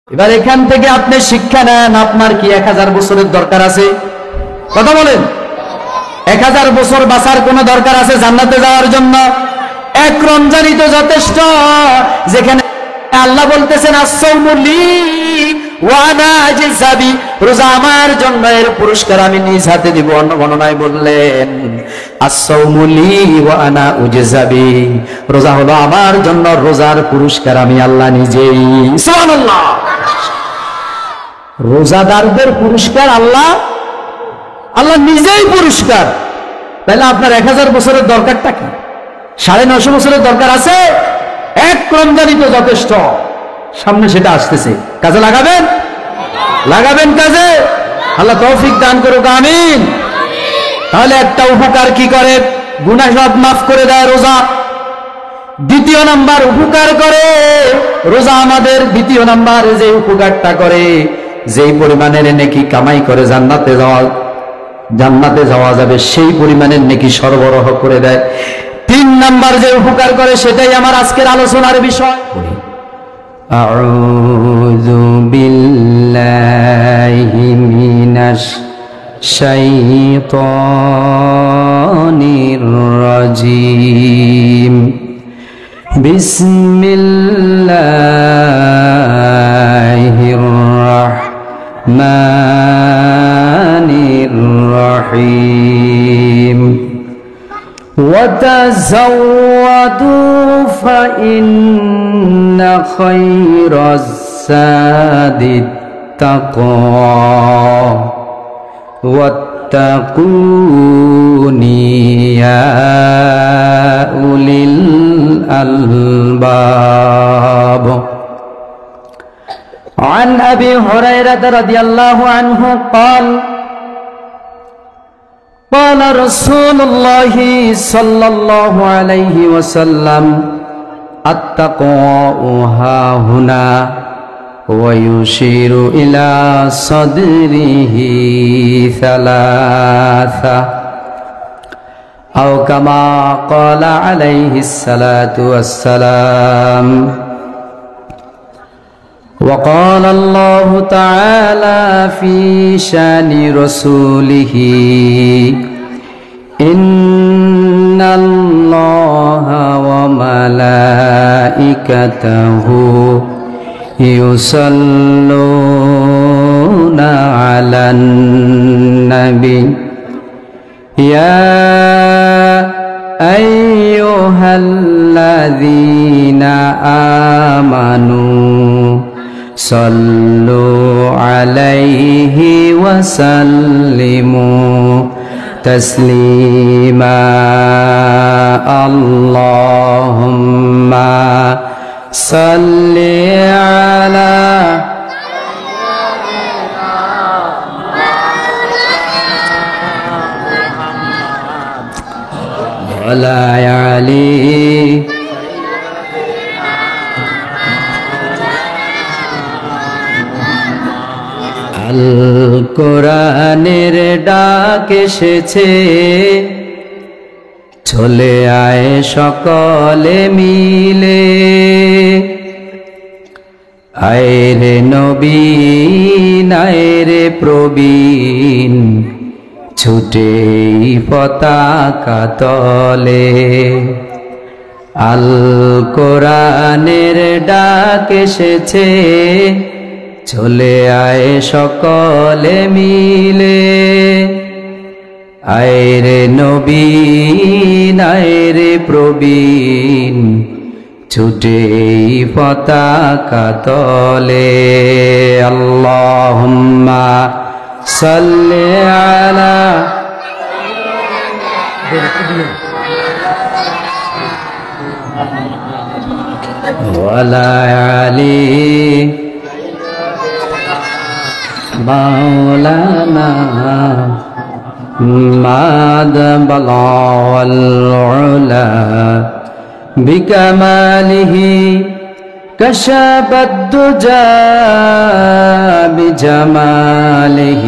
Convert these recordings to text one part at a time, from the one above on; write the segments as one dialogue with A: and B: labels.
A: এবার এখান থেকে আপনি শিক্ষা নেন, আপনার কি 1000 বছরের দরকার আছে? কথা বলেন। 1000 বছর বাঁচার কোন দরকার আছে জান্নাতে যাওয়ার জন্য? এক রমজানই তো যথেষ্ট, যেখানে আল্লাহ বলতেছেন আস-সাওমু লি ওয়া আনা আজযাবি, রোজা আমার জন্য, এর পুরস্কার আমি নিজ হাতে দিব। অন্য বর্ণনায় বললেন আস-সাওমু লি ওয়া আনা আজযাবি, রোজা হলো আমার জন্য, রোজার পুরস্কার আমি আল্লাহ নিজেই। সুবহানাল্লাহ। রোজাদারদের পুরস্কার আল্লাহ নিজেই পুরস্কার। তাহলে আপনার 1000 বছরের দরকারটা কি? 950 বছরের দরকার আছে? এক রমজানই তো যথেষ্ট। সামনে সেটা আসতেছে, কাজে লাগাবেন কাজে। আল্লাহ তৌফিক দান করুক, আমিন। তাহলে একটা উপকার কি করে? গুনাহ সব মাফ করে দেয় রোজা। দ্বিতীয় নাম্বার উপকার করে রোজা আমাদের, দ্বিতীয় নাম্বার যে উপকারটা করে, যেই পরিমাণের নেকি কামাই করে জান্নাতে যাওয়া যাবে, সেই পরিমাণের নেকি সরবরাহ করে দেয়। 3 নাম্বার যে উপকার করে, সেটাই আমার আজকের আলোচনার বিষয়। আউযু বিল্লাহি মিনাশ শাইতানির রাজীম। বিসমিল্লাহির রাহমানির রাহিম। وتزودوا فإن خير الزاد التقوى واتقون يا أولي الألباب. عن أبي هريرة رضي الله عنه قال قال رسول الله صلى الله عليه وسلم التقوى هاهنا ويشير إلى صدره ثلاثة أو كما قال عليه الصلاة والسلام. وقال الله تعالى في شان رسوله إن الله وملائكته يصلون على النبي يا أيها الذين آمنوا صلوا عليه وسلموا تسليما. اللهم صل على وعلى علي আল কোরআনের ডাক এসেছে, চলে আয় সকলে মিলে, আয় রে নবীন আয় রে প্রবীণ, ছুটে পতাকা তলে। আল কোরআনের ডাক এসেছে, চলে আয় সকলে মিলে, আয় রে নবীন আয় রে প্রবীণ, ছুটে পতাকা তলে। আল্লাহুম্মা সাল্লি আলা ওয়ালা আলি مولانا ماد بلغ العلا بكماله كشف الدجى بجماله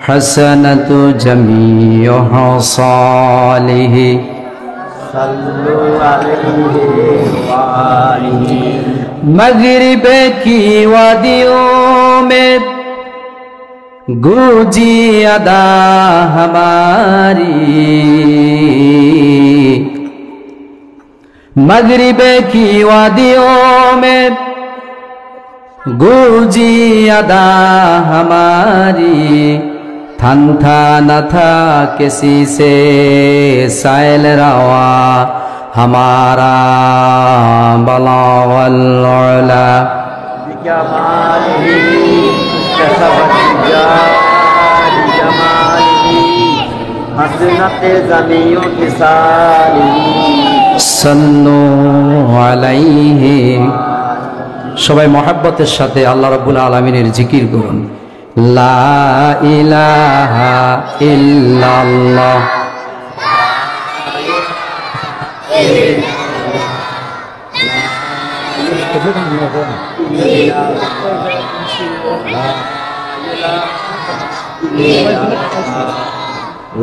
A: حسنة جميع خصاله
B: सल्लु अलैहि व आलिहि।
A: मगरिब की वादियों में गूंजी अदा हमारी, मगरिब की वादियों में गूंजी अदा हमारी, थन था न था किसी से साइल रवा हमारा, बलावल उला
B: बिकमालिही कसबत जारी जमालिही, हसनत ज़मीउ किसालिही,
A: सल्लु अलैहि। সবাই মহব্বতের সাথে আল্লাহ রাব্বুল আলামিনের জিকির করুন। লা ইলাহা ইল্লাল্লাহ,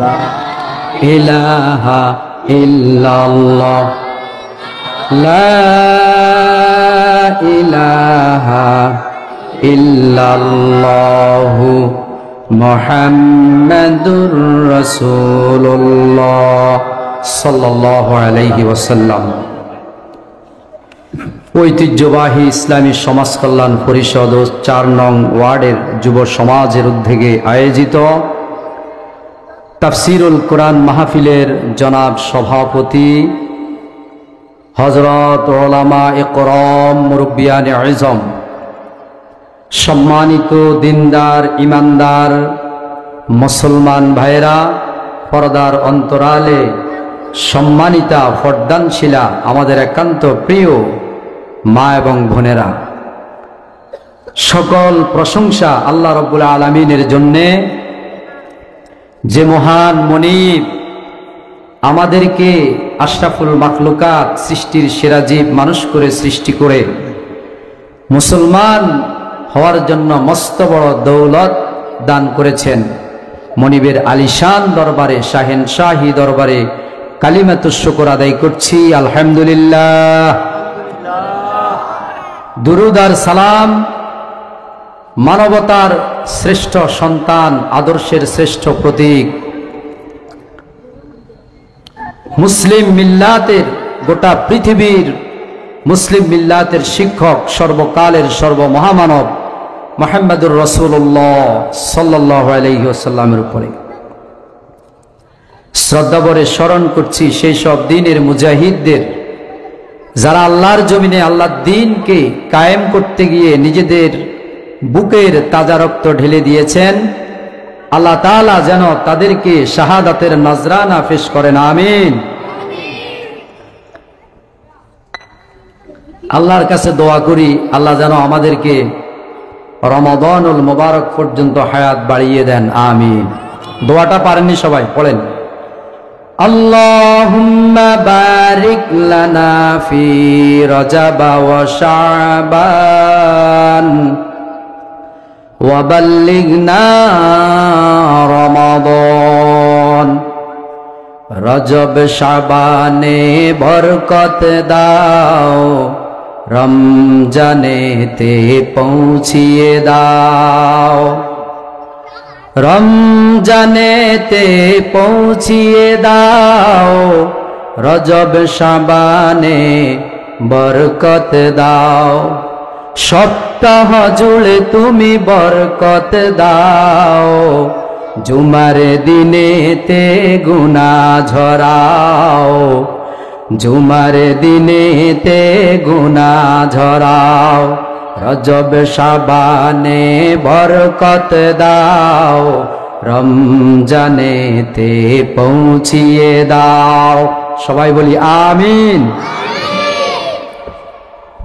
B: লা
A: ইলাহা ইল্লাল্লাহ, লা ইলাহা ইল্লাল্লাহু মুহাম্মাদুর রাসূলুল্লাহ সাল্লাল্লাহু আলাইহি ওয়াসাল্লাম। ঐতিহ্যবাহী ইসলামী সমাজ কল্যাণ পরিষদ ও ৪ নং ওয়ার্ডের যুব সমাজের উদ্যোগে আয়োজিত তাফসিরুল কোরআন মাহফিলের জনাব সভাপতি হযরত উলামা ইকরাম মুরব্বিয়ানে আযম, সম্মানিত দিনদার ইমানদার মুসলমান ভাইরা, পর্দার অন্তরালে সম্মানিতা ফর্দানশীলা আমাদের একান্ত প্রিয় মা এবং বোনেরা, সকল প্রশংসা আল্লাহ রাব্বুল আলামিনের জন্যে, যে মহান মনিব আমাদেরকে আশরাফুল মাখলুকাত সৃষ্টির সেরা জীব মানুষ করে সৃষ্টি করে মুসলমান হওয়ার জন্য মস্ত বড় দৌলত দান করেছেন। মনিবের আলিশান দরবারে, শাহেনশাহী দরবারে কালিমাতুশ শুকর আদায় করছি আলহামদুলিল্লাহ। দুরুদ আর সালাম মানবতার শ্রেষ্ঠ সন্তান, আদর্শের শ্রেষ্ঠ প্রতীক, মুসলিম মিল্লাতের, গোটা পৃথিবীর মুসলিম মিল্লাতের শিক্ষক, সর্বকালের সর্বমহামানব মুহাম্মদুর রাসূলুল্লাহ সাল্লাল্লাহু আলাইহি ওয়াসাল্লামের উপরে শ্রদ্ধাভরে স্মরণ করছি সেই সব দ্বীনের মুজাহিদদের, যারা আল্লাহর জমিনে আল্লাহর দ্বীনকে কায়েম করতে গিয়ে নিজেদের বুকের তাজা রক্ত ঢেলে দিয়েছেন। আল্লাহ তাআলা যেন তাদেরকে শাহাদাতের নজরানা পেশ করেন, আমিন। আল্লাহর কাছে দোয়া করি আল্লাহ যেন আমাদেরকে রমাদানুল মুবারক পর্যন্ত হায়াত বাড়িয়ে দেন, আমিন। দোয়াটা পারেননি সবাই, পড়েন। আল্লাহুম্মা বারিক লানা ফি রজব ওয়া শাবান ওয়া বাল্লিগনা রমাদান। রজব শাবানে বরকত দাও, রমজানেতে পৌঁছিয়ে দাও, রমজানেতে পৌঁছিয়ে দাও, রজব শাবানে বরকত দাও। সপ্তাহ জুড়ে তুমি বরকত দাও, জুমার দিনেতে গুনাহ ঝরাও, জুমার দিনেতে গুনাহ ঝরাও। রজব শাবানে বরকত দাও, রমজানেতে পৌঁছিয়ে দাও। সবাই বলি আমিন।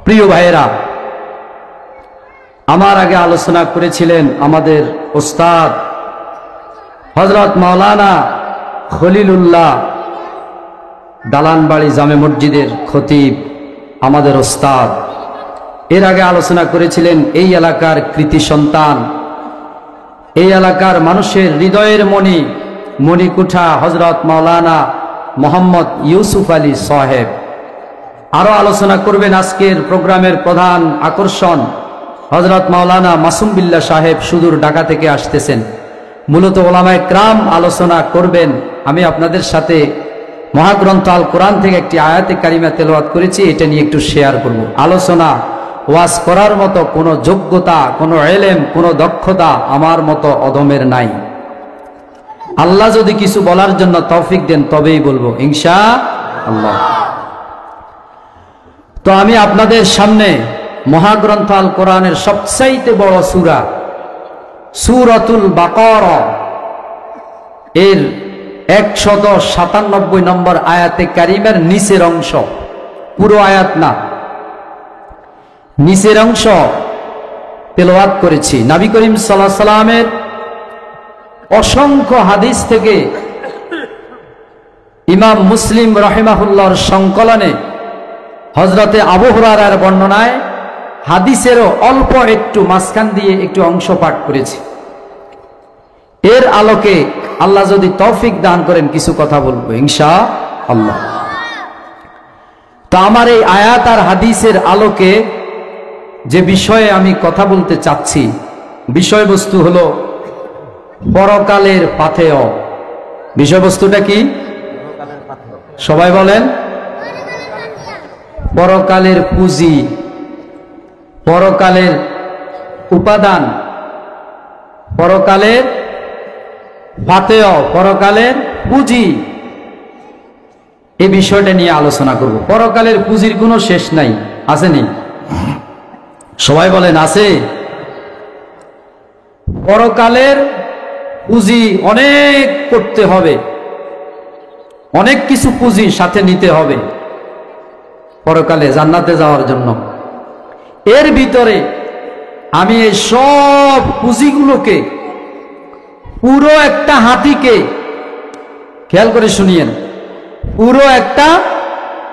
A: প্রিয় ভাইয়েরা, আমার আগে আলোচনা করেছিলেন আমাদের ওস্তাদ হযরত মাওলানা খলিলুল্লাহ দালানবাড়ি জামে মসজিদের খতিব, আমাদের ওস্তাদ। এর আগে আলোচনা করেছিলেন এই এলাকার কৃতি সন্তান, এই এলাকার মানুষের হৃদয়ের মণিকুঠা হযরত মাওলানা মোহাম্মদ ইউসুফ আলী সাহেব। আরো আলোচনা করবেন আজকের প্রোগ্রামের প্রধান আকর্ষণ হযরত মাওলানা মাসুম বিল্লাহ সাহেব সুদূর ঢাকা থেকে আসতেছেন। মূলত ওলামায়ে কেরাম আলোচনা করবেন। আমি আপনাদের সাথে মহাগ্রন্থ আল কোরআন থেকে একটি আয়াতে কারিমা তেলাওয়াত করেছি, এটা নিয়ে একটু শেয়ার করব। আলোচনা ওয়াজ করার মতো কোনো যোগ্যতা, কোনো ইলম, কোনো দক্ষতা আমার মতো অদমের নাই। আল্লাহ যদি কিছু বলার জন্য তৌফিক দেন তবেই বলবো ইনশাআল্লাহ। তো আমি আপনাদের সামনে মহাগ্রন্থ আল কোরআনের সবচাইতে বড় সূরা সূরাতুল বাকারা এর 197 নম্বর আয়াতে কারিমার নিচের অংশ, পুরো আয়াত না, নিচের অংশ তেলাওয়াত করেছি। নবী করিম সাল্লাল্লাহু আলাইহি সাল্লামের অসংখ্য হাদিস থেকে ইমাম মুসলিম রাহিমাহুল্লাহর সংকলনে হযরতে আবু হুরায়রার বর্ণনায় হাদিসেরও অল্প একটু মাঝখান দিয়ে একটু অংশ পাঠ করেছি। এর আলোকে আল্লাহ যদি তৌফিক দান করেন কিছু কথা বলবো ইনশাআল্লাহ। তো আমার এই আয়াত আর হাদিসের আলোকে যে বিষয়ে আমি কথা বলতে চাচ্ছি, বিষয়বস্তু হলো পরকালের পাথেয়। বিষয়বস্তুটা কি সবাই বলেন? পরকালের পুঁজি, পরকালের উপাদান, পরকালের পাথেয়, পরকালের পুঁজি, এই বিষয়টা নিয়ে আলোচনা করব। পরকালের পুঁজির কোনো শেষ নাই, আসেনি? সবাই বলেন আছে? পরকালের পুঁজি অনেক করতে হবে, অনেক কিছু পুঁজি সাথে নিতে হবে পরকালে জান্নাতে যাওয়ার জন্য। এর ভিতরে আমি এই সব পুঁজিগুলোকে, পুরো একটা হাতিকে, খেয়াল করে শুনিয়েন, পুরো একটা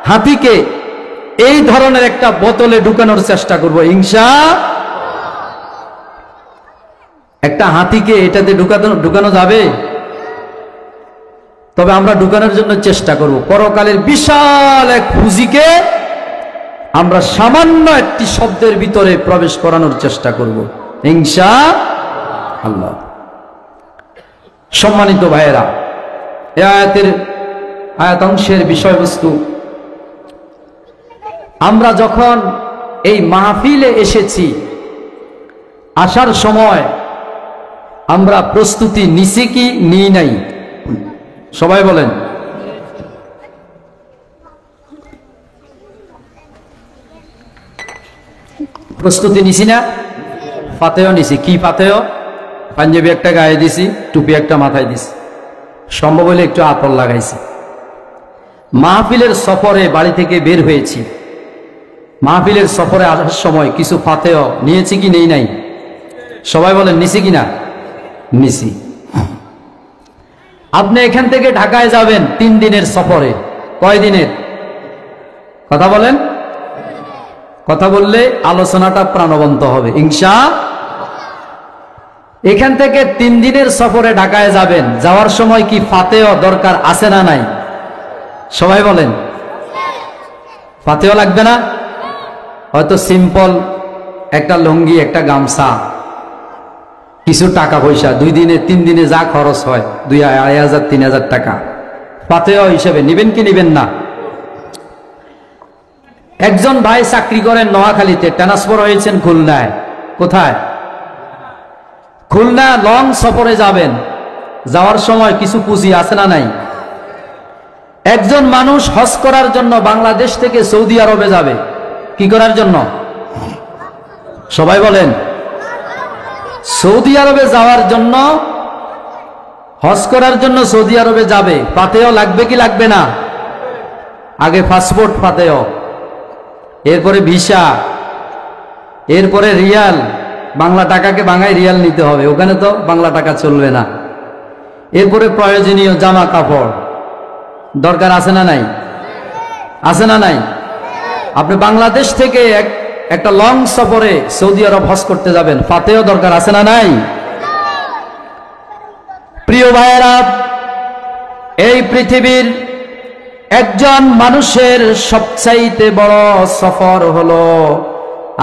A: হাতিকে এই ধরনের একটা বোতলে ঢুকানোর চেষ্টা করব ইনশাআল্লাহ। একটা হাতিকে এটাতে ঢুকানো যাবে? তবে আমরা ঢুকানোর জন্য চেষ্টা করব। পরকালের বিশাল এক পুঁজিকে আমরা সামান্য একটি শব্দের ভিতরে প্রবেশ করানোর চেষ্টা করব ইনশাআল্লাহ। সম্মানিত ভাইয়েরা, এই আয়াতাংশের বিষয়বস্তু, আমরা যখন এই মাহফিলে এসেছি, আসার সময় আমরা প্রস্তুতি নিছি কি নিই নাই? সবাই বলেন। প্রস্তুতি নিছি না? ফাতেও নিছি। কি ফাতেও? পাঞ্জাবি একটা গায়ে দিছি, টুপি একটা মাথায় দিছি, সম্ভব হলে একটু আতর লাগাইছি। মাহফিলের সফরে বাড়ি থেকে বের হয়েছি, মাহফিলের সফরে আসার সময় কিছু ফাতেও নিয়েছি কি নেই নাই? সবাই বলেন নিছি কিনা? নিছি। আপনি এখান থেকে ঢাকায় যাবেন 3 দিনের সফরে, কয় দিনের? কথা বলেন। কথা বললে আলোচনাটা প্রাণবন্ত হবে ইনশাআল্লাহ। এখান থেকে 3 দিনের সফরে ঢাকায় যাবেন, যাওয়ার সময় কি ফাতেও দরকার আছে না নাই? সবাই বলেন। ফাতেও লাগবে না? হয়তো সিম্পল একটা লুঙ্গি, একটা গামছা, কিছু টাকা পয়সা, 2 দিনে 3 দিনে যা খরচ হয় 2,000, 3,000 টাকা ফাতেও হিসেবে নিবেন কি নিবেন না? একজন ভাই চাকরি করেন নোয়াখালীতে, ট্রান্সফার হয়েছেন খুলনায়। কোথায়? খুলনা লং সফরে যাবেন, যাওয়ার সময় কিছু পুঁজি আছে না নাই? একজন মানুষ হজ করার জন্য বাংলাদেশ থেকে সৌদি আরবে যাবে, কি করার জন্য? সবাই বলেন। সৌদি আরবে যাওয়ার জন্য, হজ করার জন্য সৌদি আরবে যাবে, ফাতেও লাগবে কি লাগবে না? আগে পাসপোর্ট ফাতেও, এরপরে ভিসা, এরপরে রিয়াল, বাংলা টাকাকে বাঙায় রিয়াল নিতে হবে, ওখানে তো বাংলা টাকা চলবে না। এরপরে প্রয়োজনীয় জামা কাপড় দরকার আছে না নাই? আছে না নাই? আপনি বাংলাদেশ থেকে একটা লং সফরে সৌদি আরব হজ করতে যাবেন, ফাতেও দরকার আছে না নাই? প্রিয় ভাইয়েরা, এই পৃথিবীর একজন মানুষের সবচাইতে বড় সফর হলো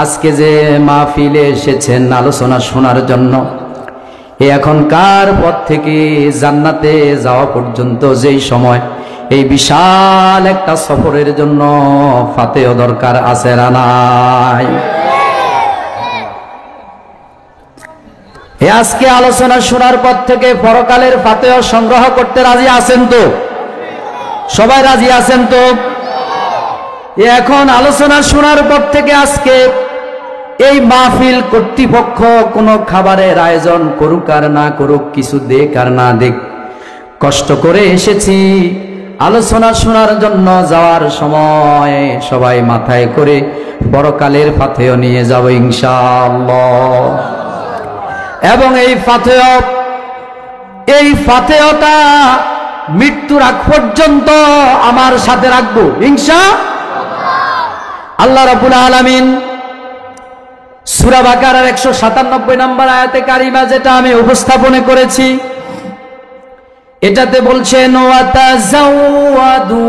A: আজকে যে মাহফিলে এসেছেন আলোচনা শোনার জন্য। এখনকার পর থেকে জান্নাতে যাওয়া পর্যন্ত যেই সময়, এই বিশাল একটা সফরের জন্য ফাতেহা দরকার আছে না নাই? আজকে আলোচনা শোনার পর থেকে পরকালের ফাতেহা সংগ্রহ করতে রাজি আছেন তো? সবাই রাজি আছেন তো? এখন আলোচনা শোনার পর থেকে আজকে এই মাহফিল কর্তৃপক্ষ কোনো খাবারের আয়োজন করুক আর না করুক, কিছু দেখ আর না দেখ, কষ্ট করে এসেছি আলোচনা শোনার জন্য। যাওয়ার সময় সবাই মাথায় করে পরকালের ফাতেহা নিয়ে যাব ইনশাআল্লাহ। এবং এই ফাতেহাটা মৃত্যুর আগ পর্যন্ত আমার সাথে রাখবো ইনশাআল্লাহ। আল্লাহ রাব্বুল আলামিন সূরা বাকারার 197 নম্বর আয়াতে কারিমা, যেটা আমি উপস্থাপন করেছি, এটাতে বলছেন ওয়াতাযাওয়াদু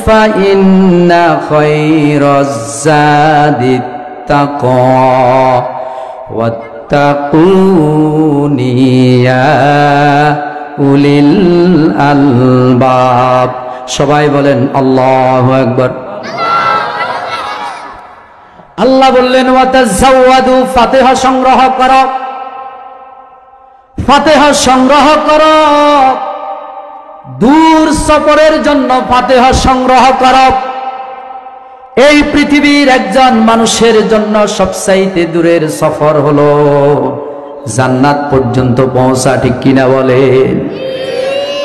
A: ফাইন্না খায়রাজ যাদিত তাকওয়া ওয়াত্তাকুনি ইয়া উলিল আলবাব। সবাই বলেন আল্লাহু আকবার। আল্লাহ বললেন ওয়াতাযাওয়াদু, ফাতিহা সংগ্রহ করো, ফাতিহা সংগ্রহ করো, দূর সফরের জন্য ফাতিহা সংগ্রহ করো। এই পৃথিবীর একজন মানুষের জন্য সবচাইতে দূরের সফর হলো জান্নাত পর্যন্ত পৌঁছা, ঠিক কিনা বলেন?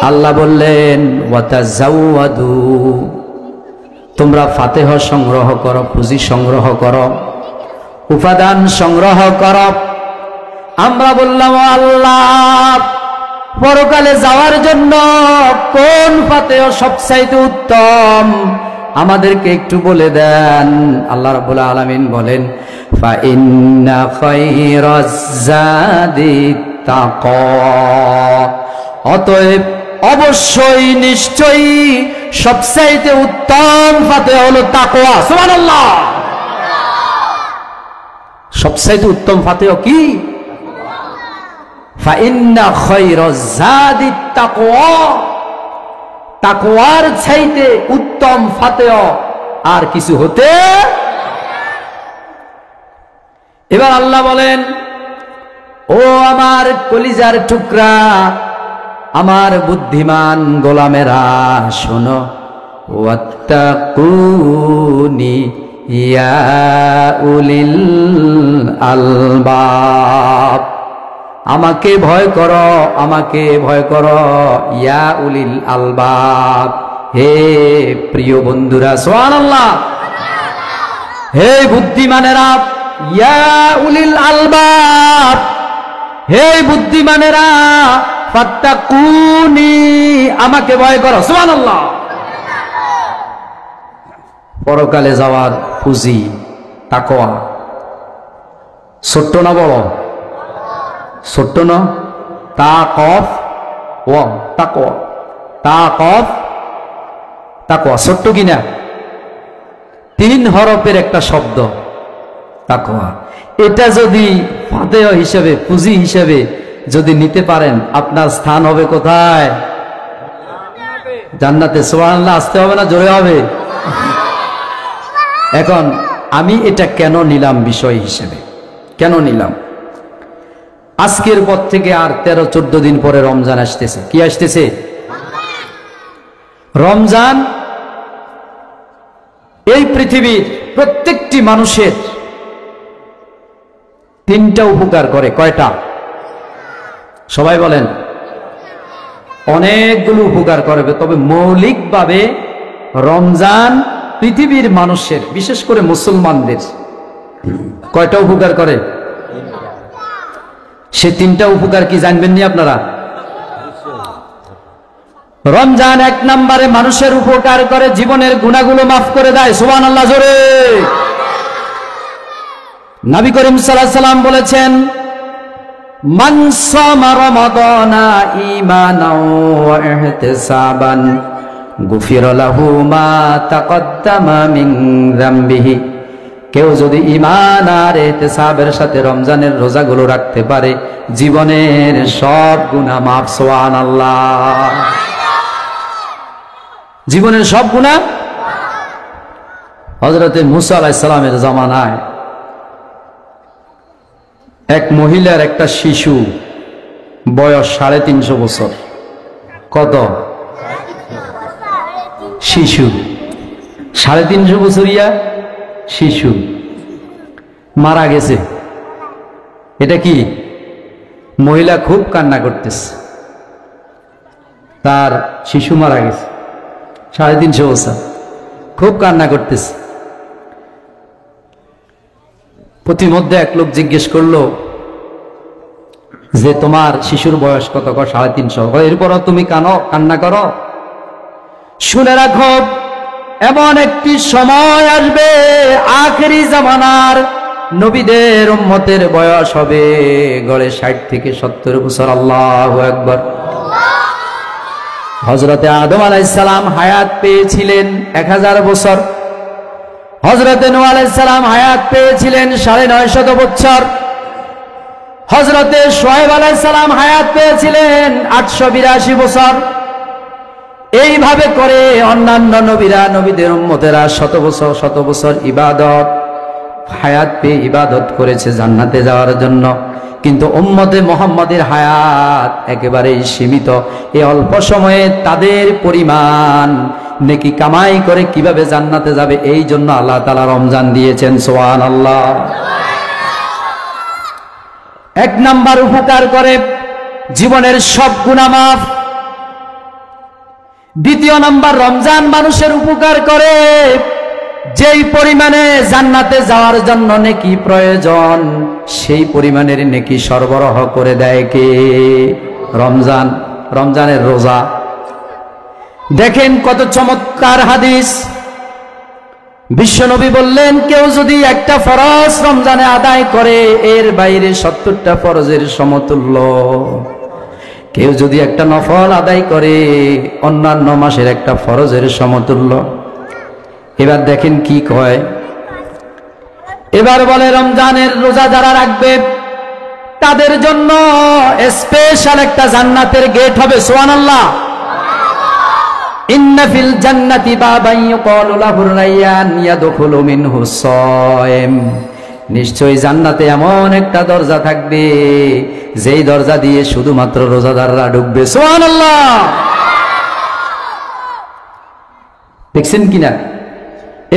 A: আল্লাহ বললেন ওয়াতাযাওয়াদু, তোমরা ফাতিহা সংগ্রহ করো, পুঁজি সংগ্রহ করো, উপাদান সংগ্রহ করো। আমরা বললাম আল্লাহ, পরকালে যাওয়ার জন্য কোন ফাতিহা সবচাইতে উত্তম আমাদেরকে একটু বলে দেন। আল্লাহ রাব্বুল আলামিন বলেন ফা ইন্না খায়রাজ যাদিত তাকওয়া, অতএব অবশ্যই নিশ্চয়ই সবচাইতে উত্তম ফাতিহা হলো তাকওয়া। সুবহানাল্লাহ। সবচাইতে উত্তম ফাতিহা কি? ফা ইন্না খায়রাজ যাদিত তাকওয়া, তাকওয়ার চাইতে উত্তম ফাতিহা আর কিছু হতে। এবার আল্লাহ বলেন, ও আমার কলিজার টুকরা, আমার বুদ্ধিমান গোলামেরা শোনো, ওয়াত্তাকুনি ইয়া উলিল আলবাব, আমাকে ভয় করো, আমাকে ভয় করো, ইয়া উলিল আলবাব, হে প্রিয় বন্ধুরা। সুবহানাল্লাহ। হে বুদ্ধিমানেরা, ইয়া উলিল আলবাব, হে বুদ্ধিমানেরা, ফাত্তাকুনি, আমাকে ভয় করো। সুবহানাল্লাহ। পরকালে যাওয়ার পুঁজি তাকওয়া। ছোট্ট না বড়? ছোট্ট না? তাকফ ওয়া তাকওয়া, তাকফ তাকওয়া, ছোট্ট কিনা? 3 হরফের একটা শব্দ তাকওয়া। এটা যদি ফাতিহা হিসেবে, পুঁজি হিসেবে যদি নিতে পারেন, আপনার স্থান হবে কোথায়? জান্নাতে। সুবহানাল্লাহ। আসতে হবে না জোরে হবে? এখন আমি এটা কেন নিলাম বিষয় হিসেবে, কেন নিলাম? আজকের পর থেকে আর 13-14 দিন পরে রমজান আসতেছে। কি আসতেছে? রমজান এই পৃথিবীর প্রত্যেকটি মানুষের 3টা উপকার করে। কয়টা? সবাই বলেন। অনেকগুলো উপকার করবে, তবে মৌলিকভাবে রমজান পৃথিবীর মানুষের, বিশেষ করে মুসলমানদের কয়টা উপকার করে? সে 3টা উপকার কি জানবেন নি আপনারা? রমজান 1 নম্বরে মানুষের উপকার করে, জীবনের গুনাহগুলো মাফ করে দেয়। সুবহানাল্লাহ জোরে। নবী করিম সাল্লাল্লাহু আলাইহি সাল্লাম বলেছেন, মান সামা রমাদানা ঈমানাও ওয়া ইহতিসাবান গুফির লাহু মা তাকদ্দামা মিন যামবিহি। কেউ যদি ঈমান আর ইহতিসাবের সাথে রমজানের রোজাগুলো রাখতে পারে, জীবনের সব গুনাহ মাফ। সুবহানাল্লাহ। জীবনের সব গুনাহ। হযরতে মুসা আলাইহিস সালামের জামানায় এক মহিলার একটা শিশু, বয়স 350 বছর। কত? শিশু 350 বছরিয়া শিশু মারা গেছে। এটা কি? মহিলা খুব কান্না করতেছে, তার শিশু মারা গেছে, 350 বছর, খুব কান্না করতেছে। প্রতিমধ্যে এক লোক জিজ্ঞেস করলো যে তোমার শিশুর বয়স কত? 350। এরপরও তুমি কান্না করো? শুনে রাখো, এমন একটি সময় আসবে আখেরি জামানার, নবীদের উম্মতের বয়স হবে গড়ে 60 থেকে 70 বছর। আল্লাহু আকবার। হযরতে আদম আলাইহিস সালাম হায়াত পেয়েছিলেন 1000 বছর। হযরতে নূহ আলাইহিস সালাম হায়াত পেয়েছিলেন 950 বছর। হযরতে শুআয়ব আলাইহিস সালাম হায়াত পেয়েছিলেন 882 বছর। এইভাবে করে অন্যান্য নবীরা, নবীদের উম্মতেরা শত বছর ইবাদত, হায়াত পেয়ে ইবাদত করেছে জান্নাতে যাওয়ার জন্য। কিন্তু উম্মতে মুহাম্মাদের হায়াত একেবারেই সীমিত। এই অল্প সময়ে তাদের পরিমাণ নেকি কামাই করে কিভাবে জান্নাতে যাবে, এই জন্য আল্লাহ তাআলা রমজান দিয়েছেন। সুবহানাল্লাহ। 1 নাম্বার উপকার করে জীবনের সব গুনাহ মাফ। 2 নাম্বার, রমজান মানুষের উপকার করে যেই পরিমাণে জান্নাতে যাওয়ার জন্য নেকি প্রয়োজন, সেই পরিমাণের নেকি সরবরাহ করে দেয় কে? রমজান। রমজানের রোজা দেখেন কত চমৎকার হাদিস। বিশ্বনবী বললেন, কেউ যদি একটা ফরজ রমজানে আদায় করে, এর বাইরে 70টা ফরজের সমতুল্য। কেউ যদি একটা নফল আদায় করে, অন্যান্য মাসের একটা ফরজের সমতুল্য। এবার দেখেন কি কয়। এবার বলে, রমজানের রোজা যারা রাখবে তাদের জন্য স্পেশাল একটা জান্নাতের গেট হবে। সুবহানাল্লাহ। ইন্না ফিল জান্নাতি বাবান ইউকালু লাহুর রায়্যান ইয়াদখুলু মিনহু সায়িম। নিশ্চয়ই জান্নাতে এমন একটা দরজা থাকবে, যেই দরজা দিয়ে শুধুমাত্র রোজাদাররা ঢুকবে। সুবহানাল্লাহ। দেখছেন কিনা?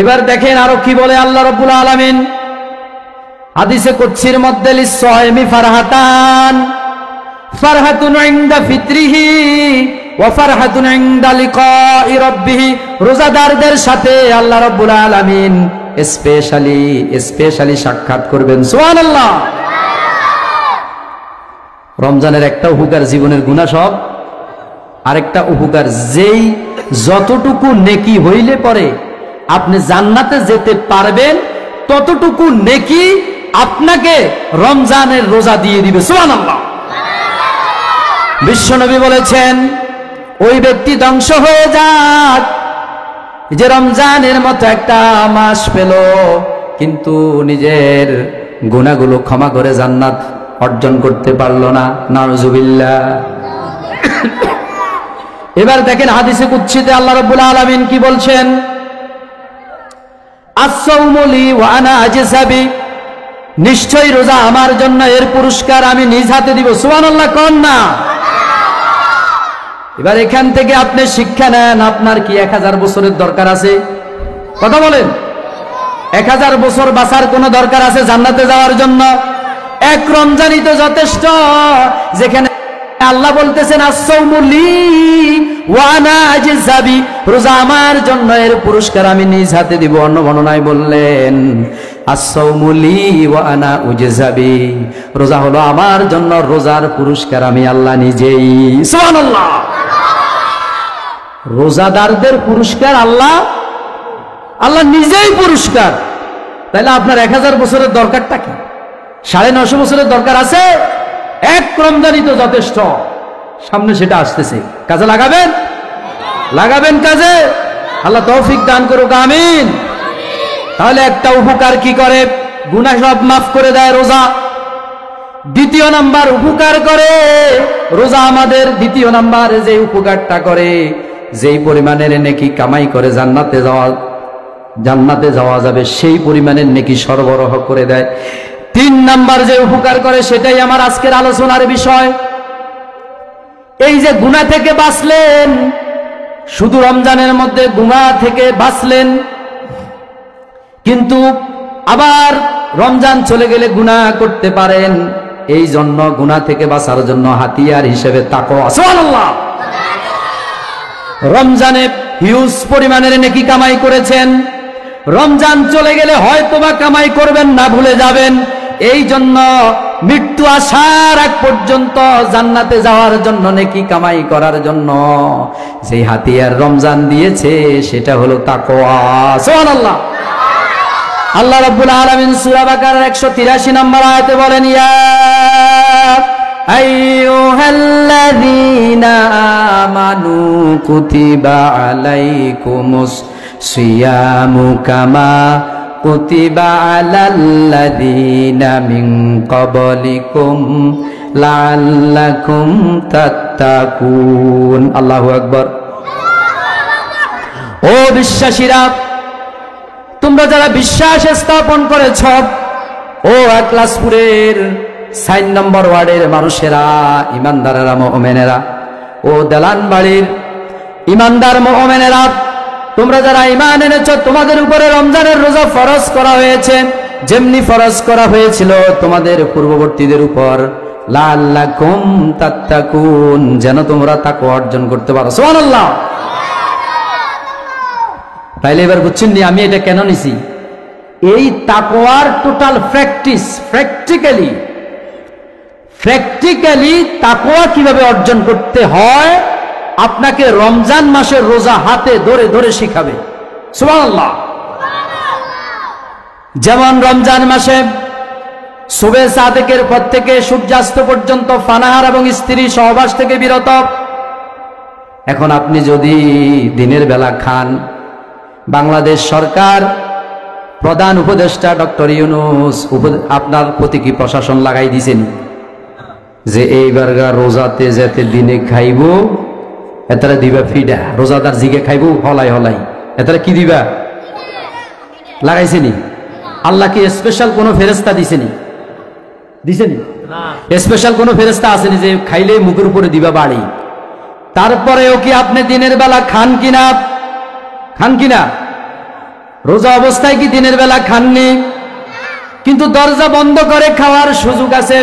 A: এবার দেখেন আরো কি বলে আল্লাহ রাব্বুল আলামিন হাদিসে কুদসির মধ্যে, লিস-সায়িমি ফারহাতান, ফারহাতুন ইনদা ফিত্রিহি ওয়া ফারহাতুন ইনদা লিকাই রাব্বিহি। রোজাদারদের সাথে আল্লাহ রাব্বুল আলামিন স্পেশালি সাক্ষাৎ করবেন। সুবহানাল্লাহ। রমজানের একটা উপকার জীবনের গুনাহ সব। আরেকটা উপকার, যেই যতটুকু নেকি হইলে পরে আপনি জান্নাতে যেতে পারবেন, ততটুকু নেকি আপনাকে রমজানের রোজা দিয়ে দিবে। সুবহানাল্লাহ। বিশ্বনবী বলেছেন, ওই ব্যক্তি ধ্বংস হয়ে যাক যে রমজানের মতো একটা মাস পেল, কিন্তু নিজের গুনাহগুলো ক্ষমা করে জান্নাত অর্জন করতে পারলো না। নাউজুবিল্লাহ। এবার দেখেন হাদিসে কুদসিতে আল্লাহ রাব্বুল আলামিন কি বলছেন, আস-সাওমু লি ওয়া আনা আজসাবি। নিশ্চয়ই রোজা আমার জন্য, এর পুরস্কার আমি নিজ হাতে দিব। সুবহানাল্লাহ কোন না? এবার এখান থেকে আপনি শিক্ষা নেন, আপনার কি 1000 বছরের দরকার আছে? কথা বলেন। 1000 বছর বাঁচার কোন দরকার আছে জান্নাতে যাওয়ার জন্য? এক রমজানই তো যথেষ্ট। যেখানে আল্লাহ বলতেছেন, আস-সাওমু লি ওয়া আনা আজসাবি, রোজা আমার জন্য, এর পুরস্কার আমি নিজ হাতে দিব। অন্য বর্ণনায় বললেন, আস-সাওমু লি ওয়া আনা উজসাবি, রোজা হলো আমার জন্য, রোজার পুরস্কার আমি আল্লাহ নিজেই। সুবহানাল্লাহ। রোজাদারদের পুরস্কার আল্লাহ নিজেই পুরস্কার। তাহলে আপনার 1000 বছরের দরকারটা কি? 950 বছরের দরকার আছে? এক রমজানই তো যথেষ্ট। সামনে সেটা আসতেছে, কাজে লাগাবেন। লাগাবেন কাজে। আল্লাহ তৌফিক দান করুক, আমিন। তাহলে একটা উপকার কি করে? গুনাহ সব মাফ করে দেয় রোজা। দ্বিতীয় নাম্বার উপকার করে রোজা আমাদের, দ্বিতীয় নাম্বার যে উপকারটা করে, যেই পরিমাণের নেকি কামাই করে জান্নাতে যাওয়া যাবে সেই পরিমাণের নেকি সরবরাহ করে দেয়। তিন নাম্বার যে উপকার করে সেটাই আমার আজকের আলোচনার বিষয়। এই যে গুনাহ থেকে বাঁচলেন, শুধু রমজানের মধ্যে গুনাহ থেকে বাঁচলেন, কিন্তু আবার রমজান চলে গেলে গুনাহ করতে পারেন। এই জন্য গুনাহ থেকে বাঁচার জন্য হাতিয়ার হিসেবে তাকওয়া, সুবহানাল্লাহ, রমজানে হিউজ পরিমাণের নেকি কামাই করেছেন, রমজান চলে গেলে হয়তোবা কামাই করবেন না, ভুলে যাবেন। এই জন্য মৃত্যু আসার আগ পর্যন্ত জান্নাতে যাওয়ার জন্য, নেকি কামাই করার জন্য যে হাতিয়ার রমজান দিয়েছে সেটা হলো তাকওয়া, সুবহানাল্লাহ। আল্লাহ রাব্বুল আলামিন সূরা বাকারার 183 নম্বর আয়াতে বলেন, ইয়া আইয়ুহাল্লাযীনা আমানু কুতিবা আলাইকুমুস সিয়ামু কামা কুতিবা আলাল্লাযীনা মিন ক্বাবলিকুম লাআল্লাকুম তাত্তাকুন। আল্লাহু আকবার। ও বিশ্বাসীরা, তোমরা যারা বিশ্বাস স্থাপন করেছ, ও একলাসপুরের 4 নম্বর ওয়ার্ডের মানুষেরা, ইমানদারেরা, মুমিনেরা, ও দেলানবাড়ির ইমানদার মুমিনেরা, তোমরা যারা ঈমান এনেছো, তোমাদের উপরে রমজানের রোজা ফরজ করা হয়েছে, যেমনি ফরজ করা হয়েছিল তোমাদের পূর্ববর্তীদের উপর, লাআল্লাকুম তাত্তাকুন, যেন তোমরা তাকওয়া অর্জন করতে পারো, সুবহানাল্লাহ। তাইলে এবার বুঝছেন নি আমি এটা কেন নিছি? এই তাকওয়ার টোটাল প্র্যাকটিক্যালি তাকওয়া কিভাবে অর্জন করতে হয় আপনাকে রমজান মাসের রোজা হাতে ধরে ধরে শিখাবে, সুবহানাল্লাহ। যেমন রমজান মাসে সুবে সাদেকের পর থেকে সূর্যাস্ত পর্যন্ত পানাহার এবং স্ত্রী সহবাস থেকে বিরত। এখন আপনি যদি দিনের বেলা খান, বাংলাদেশ সরকার প্রধান উপদেষ্টা ডক্টর ইউনূস আপনার প্রতি কি প্রশাসন লাগাই দিছেন যে এইবার রোজাতে যেতে দিনে খাইব এতারা দিবা ফিডা, রোজাদার জিগে খাইব হলাই হলাই, এতারা কি দিবা লাগাইছেনি? আল্লাহ কি স্পেশাল কোনো ফেরেস্তা দিছেনি? স্পেশাল কোনো ফেরেস্তা আসেনি যে খাইলে মুখের উপরে দিবা বাড়ি? তারপরেও কি আপনি দিনের বেলা খান কিনা? রোজা অবস্থায় কি দিনের বেলা খাননি? কিন্তু দরজা বন্ধ করে খাওয়ার সুযোগ আছে,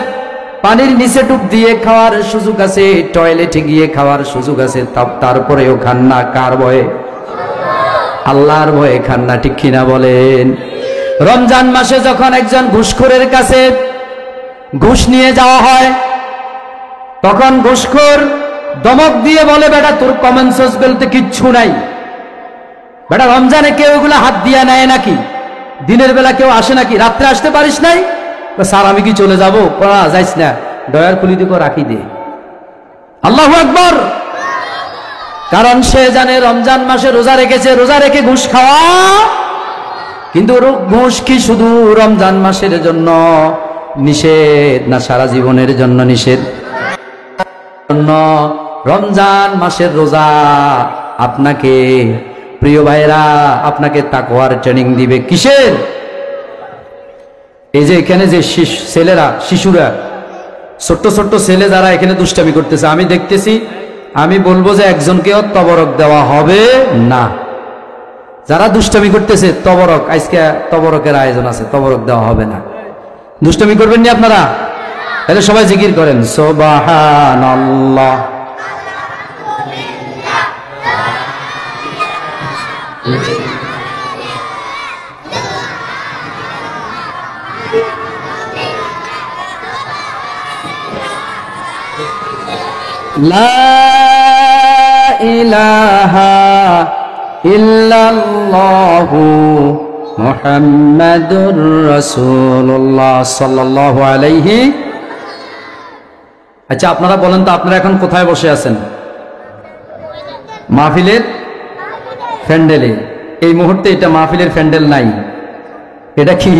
A: পানির নিচে ডুব দিয়ে খাওয়ার সুযোগ আছে, টয়লেটে গিয়ে খাওয়ার সুযোগ আছে, তারপরেও খান না। কার ভয়ে? আল্লাহর ভয়ে খান না, ঠিক কিনা বলেন? রমজান মাসে যখন একজন ঘুষখোরের কাছে ঘুষ নিয়ে যাওয়া হয়, তখন ঘুষখোর দমক দিয়ে বলে, বেটা তোর কমন সেন্স বলতে কিচ্ছু নাই, বেটা রমজানে কেউ এগুলো হাত দিয়া নেয় নাকি? দিনের বেলা কেউ আসে নাকি? রাত্রে আসতে পারিস নাই? স্যার আমি কি চলে যাবো? যাইস না, ডয়ার খুলি দিকে রাখি দে। আল্লাহু আকবার। কারণ সে জানে রমজান মাসে রোজা রেখেছে, রোজা রেখে ঘুষ খাওয়া, কিন্তু ঘুষ কি শুধু রমজান মাসের জন্য নিষেধ না সারা জীবনের জন্য নিষেধ? রমজান মাসের রোজা আপনাকে, প্রিয় ভাইরা, আপনাকে তাকওয়ার ট্রেনিং দিবে। কিসের? এই যে এখানে যে ছেলেরা, শিশুরা, ছোট্ট ছোট্ট ছেলে যারা এখানে দুষ্টামি করতেছে, আমি দেখতেছি, আমি বলবো যে একজনকেও তবরক দেওয়া হবে না। যারা দুষ্টামি করতেছে তবরক, আজকে তবরকের আয়োজন আছে, তবরক দেওয়া হবে না। দুষ্টামি করবেন না আপনারা? তাহলে সবাই জিকির করেন, সুবহানাল্লাহ। লা ইলাহা ইল্লাল্লাহু মুহাম্মাদুর রাসূলুল্লাহ সাল্লাল্লাহু আলাইহি। আচ্ছা আপনারা বলেন তো, আপনারা এখন কোথায় বসে আছেন? মাহফিলের প্যান্ডেলে। এই মুহূর্তে এটা মাহফিলের প্যান্ডেল নাই, এটা কি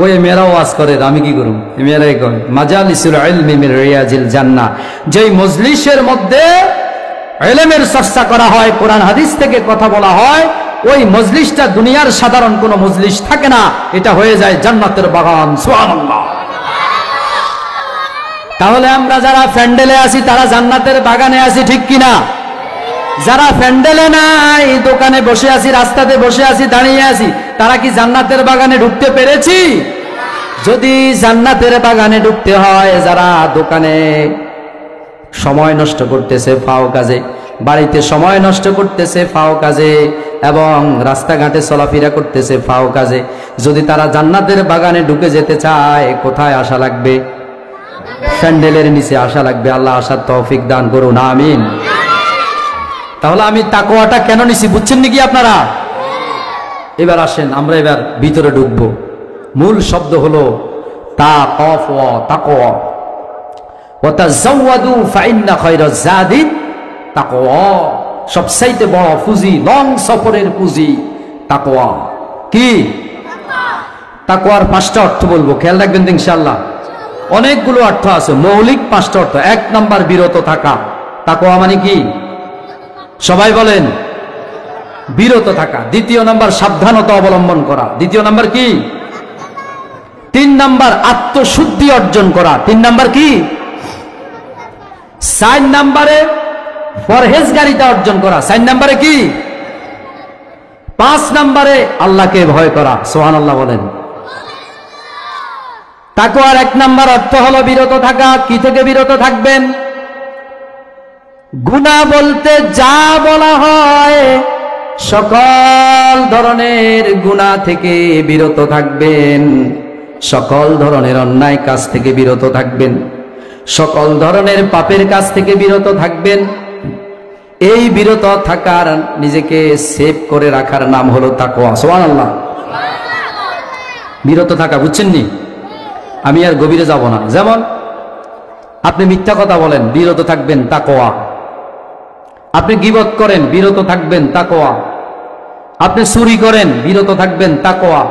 A: ওই মেয়েরা ওয়াজ করে, আমি কি করব? মেয়েরাই কয় মাজালিসুল ইলমি মিন রিয়াজিল জান্নাহ, যেই মজলিসের মধ্যে ইলমের চর্চা করা হয়, কোরআন হাদিস থেকে কথা বলা হয়, ওই মজলিসটা দুনিয়ার সাধারণ কোনো মজলিস থাকে না, এটা হয়ে যায় জান্নাতের বাগান। সুবহানাল্লাহ। তাহলে আমরা যারা প্যান্ডেলে আছি তারা জান্নাতের বাগানে আছি, ঠিক কিনা? যারা প্যান্ডেলে নাই, দোকানে বসে আছি, রাস্তাতে বসে আছি, দাঁড়িয়ে আছি, তারা কি জান্নাতের বাগানে ঢুকতে পেরেছি? যদি জান্নাতের বাগানে ঢুকতে হয়, যারা দোকানে সময় নষ্ট করতেছে ফাও কাজে, বাড়িতে সময় নষ্ট করতেছে ফাও কাজে, এবং রাস্তাঘাটে চলাফেরা করতেছে ফাও কাজে, যদি তারা জান্নাতের বাগানে ঢুকে যেতে চায়, কোথায় আসা লাগবে? প্যান্ডেলের নিচে আসা লাগবে। আল্লাহ আসার তৌফিক দান করুন, আমিন। তাহলে আমি তাকওয়াটা কেন নিছি বুঝছেন নাকি আপনারা? এবার আসেন আমরা এবার ভিতরে ঢুকবো। মূল শব্দ হলো তাকওয়া। তাকওয়া ওয়া তাযাওয়াদু ফাইন্না খায়রাজ যাদি তাকওয়া। সবচাইতে বড় পুঁজি, লং সফরের পুঁজি তাকওয়া। কি তাকওয়ার 5টা অর্থ বলবো, খেয়াল রাখবেন তো ইনশাআল্লাহ। অনেকগুলো অর্থ আছে, মৌলিক 5টা অর্থ। 1 নাম্বার বিরত থাকা। তাকওয়া মানে কি? সবাই বলেন, বিরত থাকা। 2 নাম্বার সাবধানতা অবলম্বন করা। 2 নাম্বার কি? 3 নাম্বার আত্মশুদ্ধি অর্জন করা। 3 নাম্বার কি? 4 নাম্বারে পরহেজগারিতা অর্জন করা। 4 নাম্বারে কি? 5 নাম্বারে আল্লাহকে ভয় করা। সুবহানাল্লাহ বলেন। তাকওয়ার 1 নাম্বার অর্থ হলো বিরত থাকা। কি থেকে বিরত থাকবেন? গুনাহ বলতে যা বলা হয় সকল ধরনের গুনাহ থেকে বিরত থাকবেন, সকল ধরনের অন্যায় কাজ থেকে বিরত থাকবেন, সকল ধরনের পাপের কাজ থেকে বিরত থাকবেন। এই বিরত থাকার, নিজেকে সেভ করে রাখার নাম হলো তাকওয়া। সুবহানাল্লাহ। বিরত থাকা বুঝছেন নি? আমি আর গভীরে যাব না। যেমন আপনি মিথ্যা কথা বলেন, বিরত থাকবেন, তাকওয়া। আপনি গীবত করেন, বিরত থাকবেন, তাকওয়া। আপনি চুরি করেন, বিরত থাকবেন, তাকওয়া।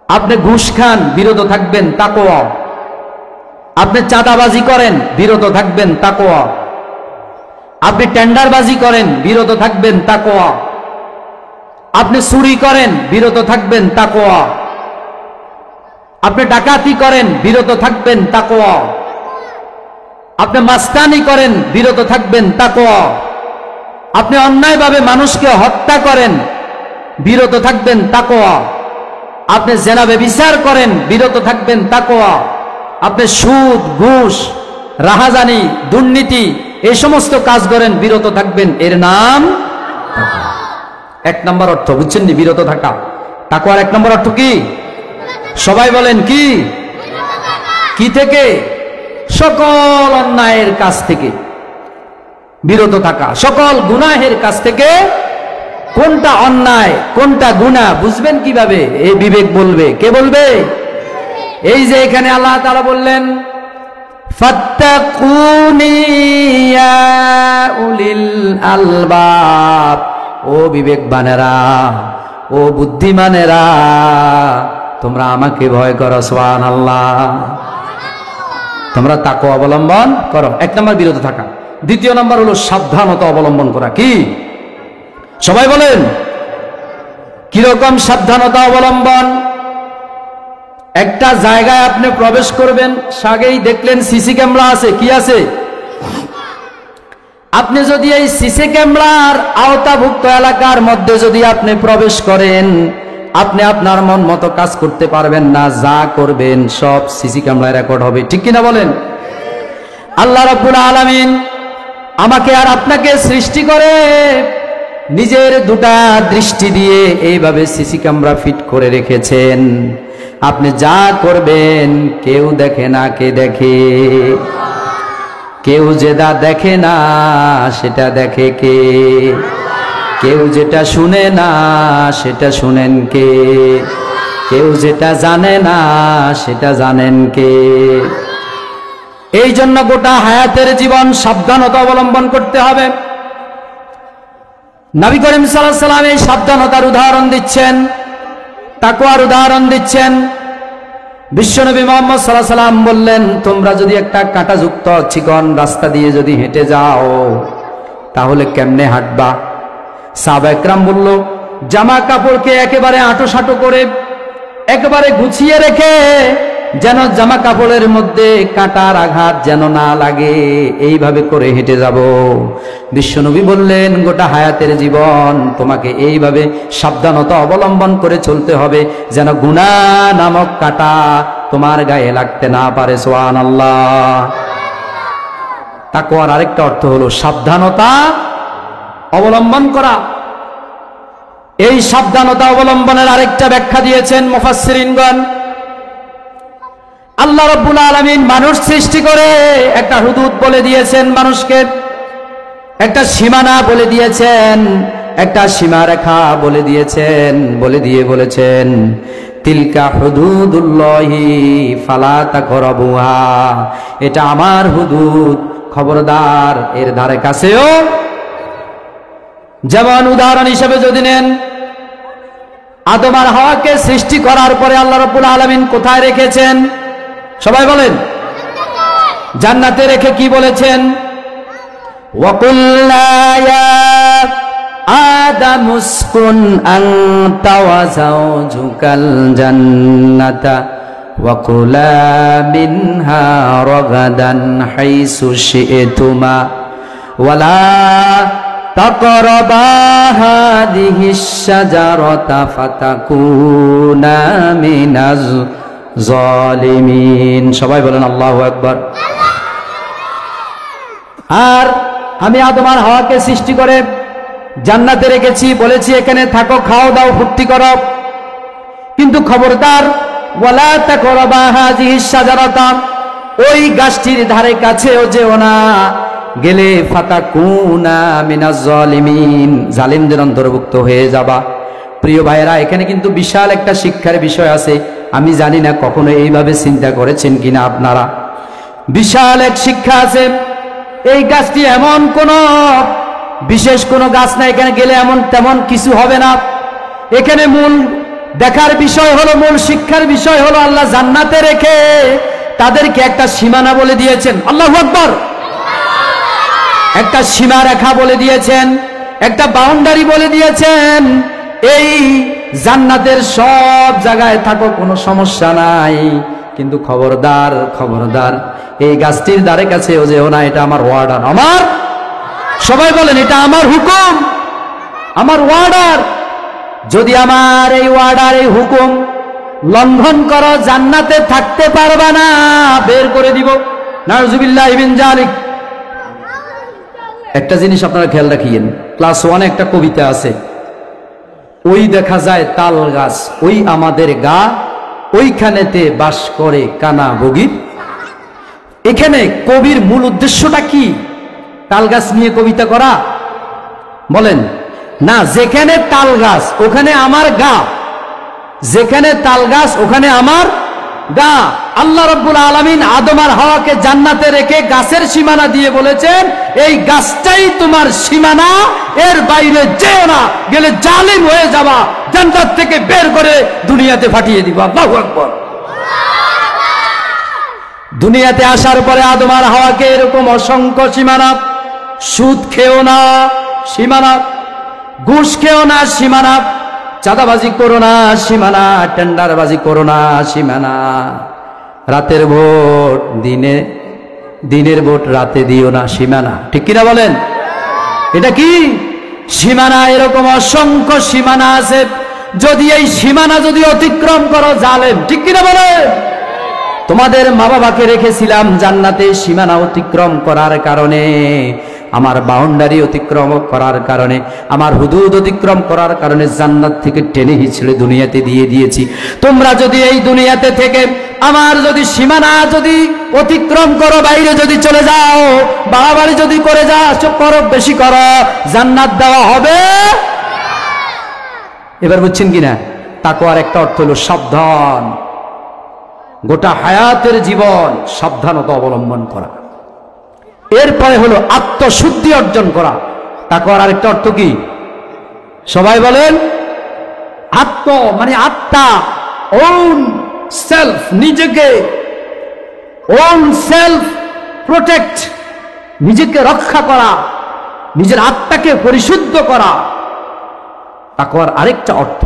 A: আপনি ঘুষ খান, বিরত থাকবেন, তাকওয়া। আপনি চাঁদাবাজি করেন, বিরত থাকবেন, তাকওয়া। আপনি টেন্ডারবাজি করেন, বিরত থাকবেন, তাকওয়া। আপনি চুরি করেন, বিরত থাকবেন, তাকওয়া। আপনি ডাকাতি করেন, বিরত থাকবেন, তাকওয়া। আপনি মাস্তানি করেন, বিরত থাকবেন, তাকওয়া। আপনি অন্যায়ভাবে মানুষকে হত্যা করেন, বিরত থাকবেন, তাকওয়া। আপনি জেনা ব্যভিচার করেন, বিরত থাকবেন, তাকওয়া। আপনি সুদ, ঘুষ, রাহাজানি, দুর্নীতি এই সমস্ত কাজ করেন, বিরত থাকবেন, এর নাম তাকওয়া। 1 নাম্বার অর্থ বুঝছেন নি? বিরত থাকা। তাকওয়ার 1 নাম্বার অর্থ কি? সবাই বলেন কি? কি থেকে? সকল অন্যায়ের কাজ থেকে বিরত থাকা, সকল গুনাহের কাছ থেকে। কোনটা অন্যায় কোনটা গুনাহ বুঝবেন কিভাবে? এই বিবেক বলবে। কে বলবে? এই যে এখানে আল্লাহ তাআলা বললেন ফাত্তাকুনি ইয়া উলিল আলবাব। ও বিবেকবানেরা, ও বুদ্ধিমানেরা, তোমরা আমাকে ভয় করো। সুবহানাল্লাহ। তোমরা তাকওয়া অবলম্বন করো। 1 নাম্বার বিরত থাকা। 2 নাম্বার হলো সাবধানতা অবলম্বন করা। কি? সবাই বলেন কিরকম সাবধানতা অবলম্বন? একটা জায়গায় আপনি প্রবেশ করবেন, আগেই দেখলেন সিসি ক্যামেরা আছে। কি আছে? আপনি যদি এই সিসি ক্যামেরার আওতাভুক্ত এলাকার মধ্যে যদি আপনি প্রবেশ করেন, আপনি আপনার মন মতো কাজ করতে পারবেন না। যা করবেন সব সিসি ক্যামেরায় রেকর্ড হবে। ঠিক কিনা বলেন? আল্লাহ রাব্বুল আলামিন আমাকে আর আপনাকে সৃষ্টি করে নিজের 2টা দৃষ্টি দিয়ে এইভাবে সিসি ক্যামেরা ফিট করে রেখেছেন। আপনি যা করবেন কেউ দেখে না। কে দেখে? কেউ যেটা দেখে না সেটা দেখে কে? কেউ যেটা শুনে না সেটা শুনেন কে? কেউ যেটা জানে না সেটা জানেন কে? এই জন্য গোটা হায়াতের জীবন সাবধানতা অবলম্বন করতে হবে। নবী করিম সাল্লাল্লাহু আলাইহি ওয়াসাল্লাম এই সাবধানতার উদাহরণ দিচ্ছেন, তাকওয়ার উদাহরণ দিচ্ছেন। বিশ্বনবী মুহাম্মদ সাল্লাল্লাহু আলাইহি ওয়াসাল্লাম বললেন, তোমরা যদি একটা কাঁটাযুক্ত চিকন রাস্তা দিয়ে যদি হেঁটে যাও তাহলে কেমনে হাঁটবা? সাহাবা একরাম বলল, জামা কাপড়কে একেবারে আঁটোসাঁটো করে একেবারে গুছিয়ে রেখে, যেন জামা কাপড়ের মধ্যে কাঁটার আঘাত যেন না লাগে, এইভাবে করে হেঁটে যাব। বিশ্বনবী বললেন, গোটা হায়াতের জীবন তোমাকে এইভাবে সাবধানতা অবলম্বন করে চলতে হবে, যেন গুনাহ নামক কাঁটা তোমার গায়ে লাগতে না পারে। সুবহানাল্লাহ। তাকওয়ার আরেকটা অর্থ হলো সাবধানতা অবলম্বন করা। এই সাবধানতা অবলম্বনের আরেকটা ব্যাখ্যা দিয়েছেন মুফাসসিরিনগণ। আল্লাহ রাব্বুল আলামিন মানুষ সৃষ্টি করে একটা হুদুদ বলে দিয়েছেন, মানুষকে একটা সীমানা বলে দিয়েছেন, একটা সীমারেখা বলে দিয়েছেন, বলেছেন, তিলকা হুদুদুল্লাহি ফালা তাকরাবুহা, এটা আমার হুদুদ, খবরদার এর ধারে কাছেও। যেমন উদাহরণ হিসেবে যদি নেন, আদম আর হাওয়াকে সৃষ্টি করার পরে আল্লাহ রাব্বুল আলামিন কোথায় রেখেছেন? সবাই বলেন। জান্নাতে রেখে কি বলেছেন? ওয়াকুল্লা ইয়া আদামু উসকুন আনতা ওয়া যাওজুকাল জান্নাতা ওয়া কুলা মিনহা রাগাদান হাইসু শি'তুমা ওয়ালা তাকরাবা হাদিহিশ শাজারাতা ফাতাকুনা মিনাজ জালিমিন। সবাই বলেন আল্লাহু আকবার। আর আমি আদম আর হাওয়াকে সৃষ্টি করে জান্নাতে রেখেছি, বলেছি এখানে থাকো, খাও দাও, ফুর্তি করো, কিন্তু খবরদার ওয়ালা তাকরাবা হাযিহিশ শাজারাতা, ওই গাছটির ধারে কাছেও যেও না, গেলে ফাতাকুনা মিনাজ জালিমিন, জালিমদের অন্তর্ভুক্ত হয়ে যাবা। প্রিয় ভাইয়েরা, এখানে কিন্তু বিশাল একটা শিক্ষার বিষয় আছে। আমি জানি না কখনো এইভাবে চিন্তা করেছেন কিনা আপনারা। বিশাল এক শিক্ষা আছে। এই গাছটি এমন কোন বিশেষ কোনো গাছ না, এখানে গেলে এমন তেমন কিছু হবে না। এখানে মূল দেখার বিষয় হলো, মূল শিক্ষার বিষয় হলো, আল্লাহ জান্নাতে রেখে তাদেরকে একটা সীমানা বলে দিয়েছেন। আল্লাহু আকবার। একটা সীমারেখা বলে দিয়েছেন, একটা বাউন্ডারি বলে দিয়েছেন। এই জান্নাতের সব জায়গায় থাকো, কোনো সমস্যা নাই, কিন্তু খবরদার খবরদার এই গাছটির ধারে কাছেও যেও না, এটা আমার ওয়ার্ডার। আমার সবাই বলেন, এটা আমার হুকুম, আমার ওয়ার্ডার। যদি আমার এই ওয়ার্ডার, এই হুকুম লঙ্ঘন করো, জান্নাতে থাকতে পারবা না, বের করে দিব। নাউযুবিল্লাহি মিন যালিক। একটা জিনিস আপনারা খেয়াল রাখিয়েন, ক্লাস 1-এ একটা কবিতা আছে, ওই দেখা যায় তাল গাছ, ওই আমাদের গা, ওইখানেতে বাস করে কানা বগির। এখানে কবির মূল উদ্দেশ্যটা কি? তাল গাছ নিয়ে কবিতা করা? বলেন না। যেখানে তাল গাছ ওখানে আমার গা, যেখানে তাল গাছ ওখানে আমার গা। আল্লাহ রাব্বুল আলামিন আদম আর হাওয়াকে জান্নাতে রেখে গাছের সীমানা দিয়ে বলেছেন, এই গাছটাই তোমার সীমানা, এর বাইরে যেও না, গেলে জালিম হয়ে যাবা, জান্নাত থেকে বের করে দুনিয়াতে পাঠিয়ে দিব। আল্লাহু আকবার। দুনিয়াতে আসার পরে আদম আর হাওয়াকে এরকম অসংখ্য সীমানা, সুদ খেও না সীমানা, ঘুষ খেও না সীমানা, চাঁদাবাজি করো না সীমানা, টেন্ডারবাজি করো না সীমানা, রাতের ভোট দিনে, দিনের ভোট রাতে দিও না সীমানা। ঠিক কিনা বলেন? এটা কি সীমানা? এরকম অসংখ্য সীমানা আছে। যদি এই সীমানা যদি অতিক্রম করো, জালেম। ঠিক কিনা বলেন? তোমাদের মা বাবাকে রেখেছিলাম জান্নাতে, সীমানা অতিক্রম করার কারণে, আমার বাউন্ডারি অতিক্রম করার কারণে, আমার হুদুদ অতিক্রম করার কারণে জান্নাত থেকে টেনে হিচড়ে দুনিয়াতে দিয়ে দিয়েছি। তোমরা যদি এই দুনিয়াতে থেকে আমার যদি সীমানা যদি অতিক্রম করো, বাইরে যদি চলে যাও, বাড়াবাড়ি যদি করে যাও, করো, বেশি করো, জান্নাত দেওয়া হবে। এবার বুঝছেন কিনা? তাকওয়ার একটা অর্থ হলো সাবধান। গোটা হায়াতের জীবন সাবধানতা অবলম্বন করা। এরপরে হলো আত্মশুদ্ধি অর্জন করা। তাকওয়ার আরেকটা অর্থ কি? সবাই বলেন আত্ম মানে আত্মা, ওন সেলফ, নিজেকে ওন সেলফ প্রোটেক্ট, নিজেকে রক্ষা করা, নিজের আত্মাকে পরিশুদ্ধ করা তাকওয়ার আরেকটা অর্থ।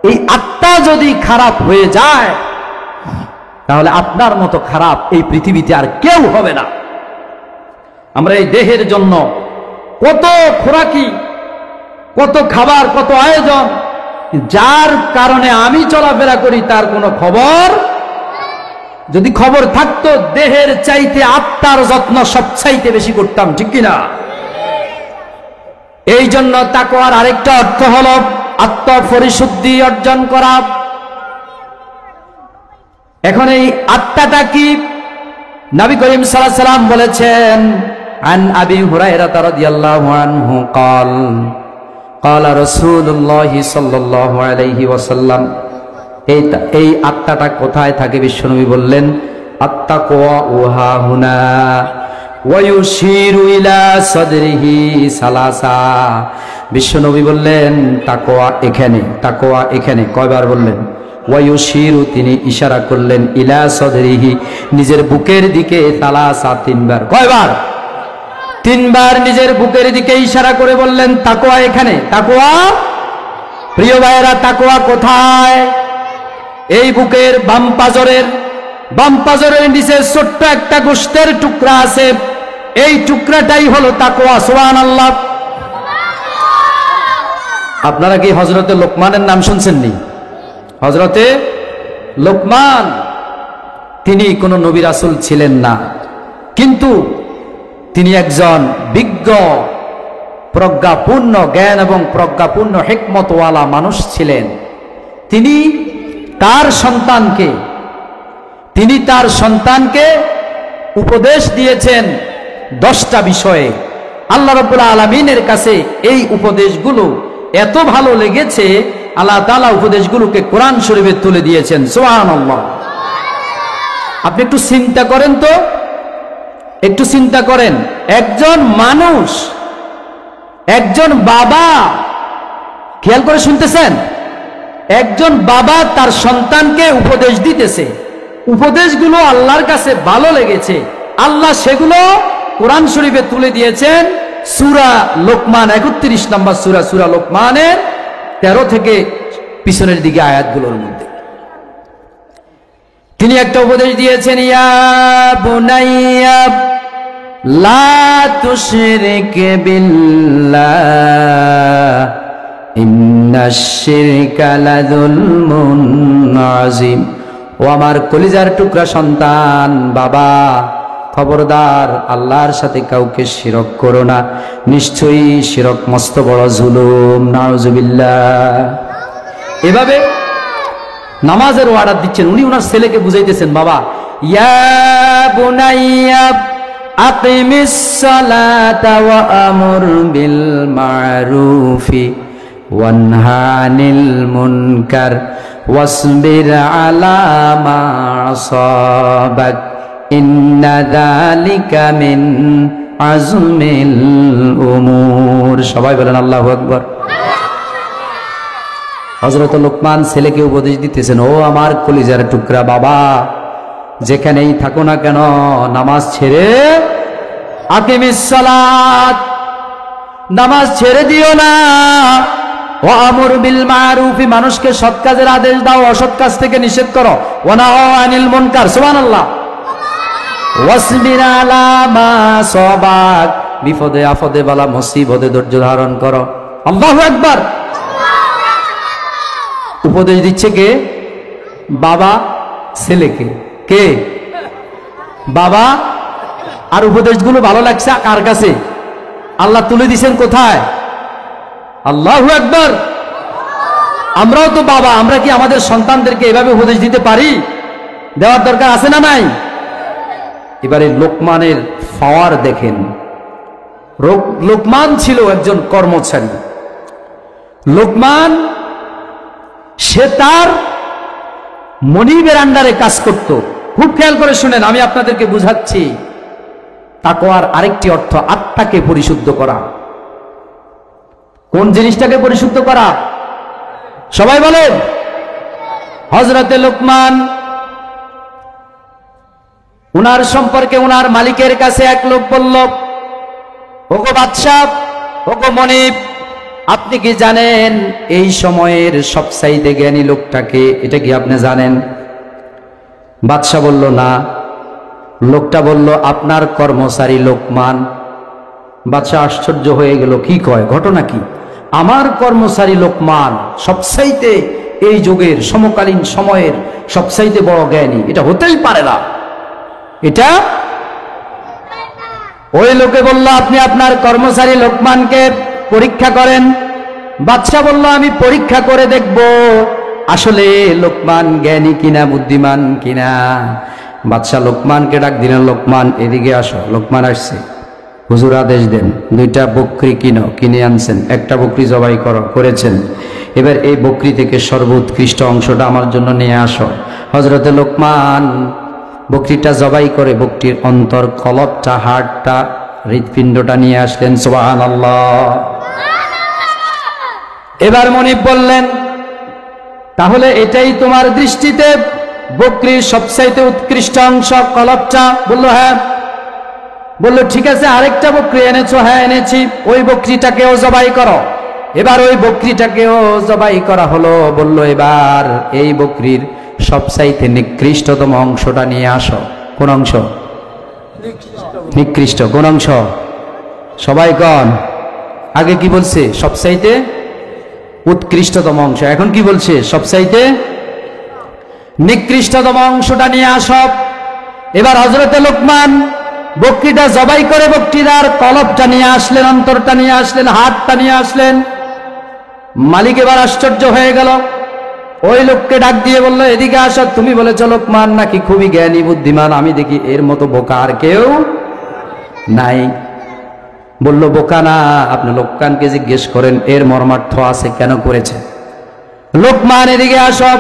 A: এই আত্মা যদি খারাপ হয়ে যায় তাহলে আপনার মতো খারাপ এই পৃথিবীতে আর কেউ হবে না। আমরা এই দেহের জন্য কত খোরাকি, কত খাবার, কত আয়োজন, যার কারণে আমি চলাফেরা করি তার কোনো খবর, যদি খবর থাকতো দেহের চাইতে আত্মার যত্ন সবচাইতে বেশি করতাম, ঠিক কিনা? এই জন্য তাকওয়ার আরেকটা অর্থ হলো আত্মপরিশুদ্ধি অর্জন করা। এখন এই আত্মাটা কি? নবী করিম সাল্লাল্লাহু আলাইহি ওয়াসাল্লাম বলেছেন, আন আবি হুরায়রা রাদিয়াল্লাহু আনহু قال قال رسول الله সাল্লাল্লাহু আলাইহি ওয়াসাল্লাম, এই আত্মাটা কোথায় থাকে? বিশ্বনবী বললেন, আত্তাকওয়া ওহা হুনা ওয়া ইউশিরু ইলা সাদরিহি সালাসা। বিশ্বনবী বললেন তাকওয়া এখানে, তাকওয়া এখানে। কয়বার বললেন? ওয়া ইউশিরু, তিনি ইশারা করলেন, ইলা সাদরিহি, নিজের বুকের দিকে, সালাসা, তিনবার। কয়বার? তিনবার নিজের বুকের দিকে ইশারা করে বললেন তাকওয়া এখানে, তাকওয়া। প্রিয় ভাইয়েরা, তাকওয়া কোথায়? এই বুকের বাম পাজরের নিচে ছোট্ট একটা গোশতের টুকরা আছে, এই টুকরাটাই হলো তাকওয়া। সুবহানাল্লাহ। আপনারা কি হযরতে লোকমানের নাম শুনছেননি? হযরতে লোকমান, তিনি কোনো নবী রাসূল ছিলেন না, কিন্তু তিনি একজন বিজ্ঞ, প্রজ্ঞাপূর্ণ, জ্ঞান এবং প্রজ্ঞাপূর্ণ হিকমতওয়ালা মানুষ ছিলেন। তিনি তার সন্তানকে উপদেশ দিয়েছেন 10টা বিষয়ে। আল্লাহ রাব্বুল আলামিনের কাছে এই উপদেশগুলো এত ভালো লেগেছে, আল্লাহ তাআলা উপদেশগুলোকে কোরআন শরীফে তুলে দিয়েছেন। সুবহানাল্লাহ। আপনি একটু চিন্তা করেন তো, একটু চিন্তা করেন, একজন মানুষ, একজন বাবা, খেয়াল করে শুনতেছেন, একজন বাবা তার সন্তানকে উপদেশ দিতেছে, উপদেশগুলো আল্লাহর কাছে ভালো লেগেছে, আল্লাহ সেগুলো কোরআন শরীফে তুলে দিয়েছেন। সূরা লোকমান 31 নম্বর সূরা লোকমানের 13 থেকে পিছনের দিকে আয়াতগুলোর মধ্যে তিনি একটা উপদেশ দিয়েছেন, ইয়া বুনাইয়া লা তুশরিক বিল্লাহ ইন্নাশ শিরকা লাযুলমুন আযীম। ও আমার কলিজার টুকরা সন্তান, বাবা, খবরদার আল্লাহর সাথে কাউকে শিরক করো না, নিশ্চয়ই শিরক মস্ত বড় জুলুম। নাউজুবিল্লাহ। এভাবে নামাজের অর্ডার দিচ্ছেন, উনি ওনার ছেলেকে বুঝাইতেছেন, বাবা, ইয়া বুনাইয়া আকিমিস সালাতা ওয়া আমুর বিল মারুফি ওয়ানহা আনিল মুনকার ওয়াসবির আলা মা আসাবাক ইন্না যালিকা মিন আজমিল উমুর। সবাই বলেন আল্লাহু আকবার। হযরত লোকমান ছেলেকে উপদেশ দিতেছেন, ও আমার কলিজার টুকরা বাবা, যেখানেই থাকো না কেন নামাজ ছেড়ে, আকিমিস সালাত, নামাজ ছেড়ে দিও না, ওয়া আমুর বিল মারুফি, মানুষকে সৎ কাজের আদেশ দাও, অসৎ কাজ থেকে নিষেধ করো, ওয়া নাহা আনিল মুনকার, সুবহানাল্লাহ, ওয়াসবির আলা মা সাবাক, বিপদে আপদে বালা মুসিবতে ধৈর্য ধারণ করো। আল্লাহু আকবার। উপদেশ দিচ্ছে কে? বাবা ছেলেকে। কে? বাবা। আর উপদেশগুলো ভালো লাগছে কার কাছে? আল্লাহ তুলে দিয়েছেন কোথায়? আল্লাহু আকবার। আমরাও তো বাবা, আমরা কি আমাদের সন্তানদেরকে এভাবে উপদেশ দিতে পারি? দেওয়ার দরকার আছে না নাই? এবারে লোকমানের পাওয়ার দেখেন। লোকমান ছিল একজন কর্মচারী। লোকমান সে তার মনিবের আন্ডারে কাজ করত। খুব খেয়াল করে শুনেন, আমি আপনাদেরকে বুঝাচ্ছি। তাকওয়ার আরেকটি অর্থ আত্মাকে পরিশুদ্ধ করা। কোন জিনিসটাকে পরিশুদ্ধ করা? সবাই বলেন। হযরতে লোকমান, উনার সম্পর্কে উনার মালিকের কাছে এক লোক বলল, ওগো বাদশাহ, ওগো মনিব, আপনি কি জানেন এই সময়ের সবচাইতে জ্ঞানী লোকটাকে? এটা কি আপনি জানেন? বাদশাহ বলল না। লোকটা বলল, আপনার কর্মচারী লোকমান। বাদশাহ আশ্চর্য হয়ে গেল, কি কয়, ঘটনা কি? আমার কর্মচারী লোকমান সবচাইতে এই যুগের সমকালীন সময়ের সবচাইতে বড় জ্ঞানী? এটা হতেই পারে না। এটা ওই লোকে বলল, আপনি আপনার কর্মচারী লোকমানকে পরীক্ষা করেন। বাদশাহ বলল, আমি পরীক্ষা করে দেখব আসলে লোকমান জ্ঞানী কিনা, বুদ্ধিমান কিনা। বাদশাহ লোকমানকে ডাক দিলেন, লোকমান এদিকে আসো। লোকমান আসছে। হুজুর আদেশ দেন, 2টা বকরি কিনে আনছেন, একটা বকরি জবাই করেছেন। এবার এই বকরি থেকে সর্বোৎকৃষ্ট অংশটা আমার জন্য নিয়ে আসো। হযরতে লোকমান বকরিটা জবাই করে বকরির অন্তর, কলবটা, হাড়টা, হৃৎপিণ্ডটা নিয়ে আসলেন। সুবহানাল্লাহ। এবার মনিব বললেন, তাহলে এটাই তোমার দৃষ্টিতে বকরির সবচাইতে উৎকৃষ্ট অংশ, কলবটা? বলল হ্যাঁ। বলল ঠিক আছে, আরেকটা বকরি এনেছো? হ্যাঁ এনেছি। ওই বকরিটাকেও জবাই করো। এবার ওই বকরিটাকেও জবাই করা হলো। বলল এবার এই বকরির সবচাইতে নিকৃষ্টতম অংশটা নিয়ে আসো। কোন অংশ? নিকৃষ্ট। কোন অংশ? সবাই কন। আগে কি বলছে? সবচাইতে উৎকৃষ্টতম অংশ। এখন কি বলছে? সবচাইতে নিকৃষ্টতম অংশটা নিয়ে আসো। এবার হযরতে লোকমান বকরিটা জবাই করে বকরিটার কলবটা নিয়ে আসলেন, অন্তরটা নিয়ে আসলেন, হাড়টা নিয়ে আসলেন। মালিক এবার আশ্চর্য হয়ে গেল। ওই লোককে ডাক দিয়ে বলল, এদিকে আসো। তুমি বলেছ লোকমান নাকি খুবই জ্ঞানী বুদ্ধিমান, আমি দেখি এর মতো বোকা আর কেউ নাই। বলল, বোকা না, আপনি লোকমানকে জিজ্ঞেস করেন এর মর্মার্থ আছে, কেন করেছে। লোকমান এদিকে আসো।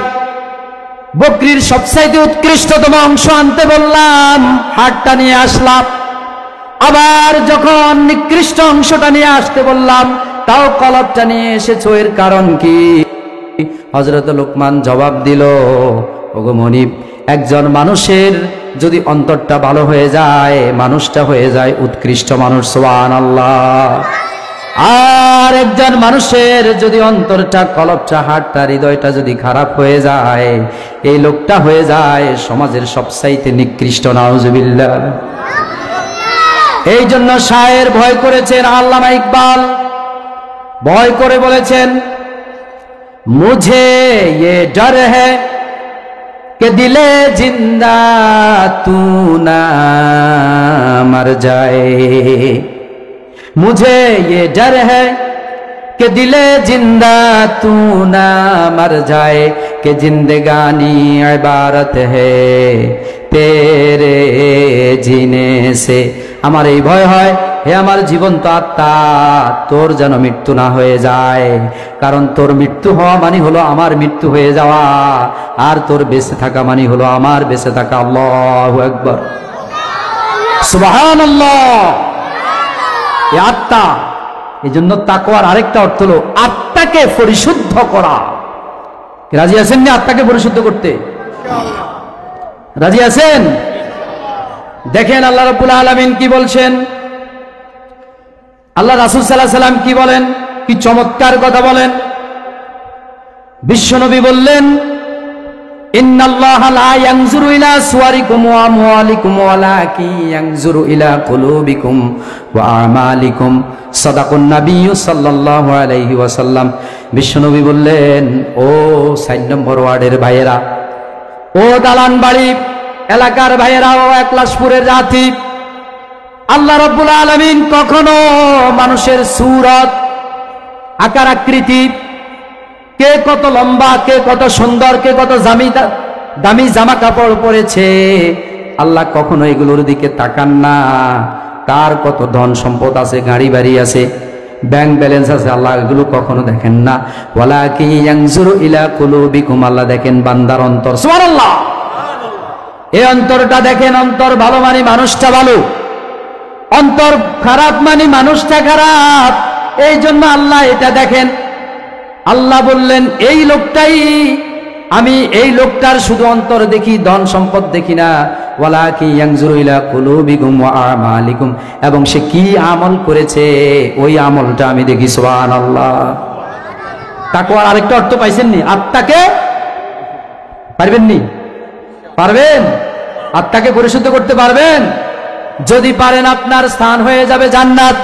A: বকরির সবচাইতে উৎকৃষ্টতম অংশ আনতে বললাম, হাড়টা নিয়ে আসলাম। আবার যখন নিকৃষ্ট অংশটা নিয়ে আসতে বললাম, তাও কলবটা নিয়ে এসেছো, এর কারণ কি? হযরত লোকমান জবাব দিল, ওগো মনিব, একজন মানুষের যদি অন্তরটা ভালো হয়ে যায়, মানুষটা হয়ে যায় উৎকৃষ্ট মানুষ। সুবহানাল্লাহ। আর একজন মানুষের যদি অন্তরটা, কলবটা, হাড়টা, হৃদয়টা যদি খারাপ হয়ে যায়, এই লোকটা হয়ে যায় সমাজের সবচাইতে নিকৃষ্ট। নাউজুবিল্লাহ। এই জন্য শায়ের ভয় করেছেন, আল্লামা ইকবাল ভয় করে বলেছেন, মুঝে ये डर है कि दिले जिंदा तू ना मर जाए, मुझे ये डर है कि दिले जिंदा तू ना मर जाए, कि जिंदगानी इबारत है तेरे जीने से। আমার এই ভয় হয়, হে আমার জীবন্ত আত্মা, তোর যেন মৃত্যু না হয়ে যায়। কারণ তোর মৃত্যু হওয়া মানে হলো আমার মৃত্যু হয়ে যাওয়া, আর তোর বেঁচে থাকা মানে হলো আমার বেঁচে থাকা। আল্লাহু আকবার, সুবহানাল্লাহ। এই আত্মা, এই জন্য তাকওয়ার আরেকটা অর্থ হলো আত্মাকে পরিশুদ্ধ করা। রাজি আছেন না আত্মাকে পরিশুদ্ধ করতে? রাজি আছেন? দেখেন আল্লাহ রাব্বুল আলামিন কি বলছেন, আল্লাহ রাসূল সাল্লাল্লাহু আলাইহি সাল্লাম কি বলেন, কি চমৎকার কথা বলেন। বিশ্বনবী বললেন, ইন্নাল্লাহা লা ইয়ানজুরু ইলা সুওয়ারিকুম ওয়া আমওয়ালিকুম ওয়ালাকিন ইয়ানজুরু ইলা কুলুবিকুম ওয়া আমালিকুম। সাদাকান নাবিয়্যু সাল্লাল্লাহু আলাইহি ওয়াসাল্লাম। বিশ্বনবী বললেন, ও 4 নম্বর ওয়ার্ডের ভাইয়েরা, ও দালান বাড়ি এলাকার ভাইয়েরা, ও একলাশপুরের জাতি, আল্লাহ রাব্বুল আলামিন কখনো মানুষের সূরত, আকার আকৃতি, কে কত লম্বা, কে কত সুন্দর, কে কত দামি জামা কাপড় পরেছে, আল্লাহ কখনো এগুলোর দিকে তাকান না। কার কত ধন সম্পদ আছে, গাড়ি বাড়ি আছে, ব্যাংক ব্যালেন্স আছে, আল্লাহ এগুলো কখনো দেখেন না। ওয়ালাকিন ইয়ানজুরু ইলা কুলুবিকুম, আল্লাহ দেখেন বান্দার অন্তর। সুবহানাল্লাহ। এই অন্তরটা দেখেন। অন্তর ভালো মানে মানুষটা ভালো, অন্তর খারাপ মানে মানুষটা খারাপ। এই জন্য আল্লাহ এটা দেখেন, আল্লাহ বললেন এই লোকটাই, আমি এই লোকটার শুধু অন্তর দেখি, ধন সম্পদ দেখি না। ওয়ালাকি ইয়ানজুরু ইলা কুলুবিকুম ওয়া আমালিকুম, এবং সে কি আমল করেছে ওই আমলটা আমি দেখি। সুবহানাল্লাহ। তাকওয়ার আরেকটা অর্থ পাইছেন নি? আত্মাকে পারবেন নি? পারবেন? আত্মাকে পরিশুদ্ধ করতে পারবেন? যদি পারেন আপনার স্থান হয়ে যাবে জান্নাত,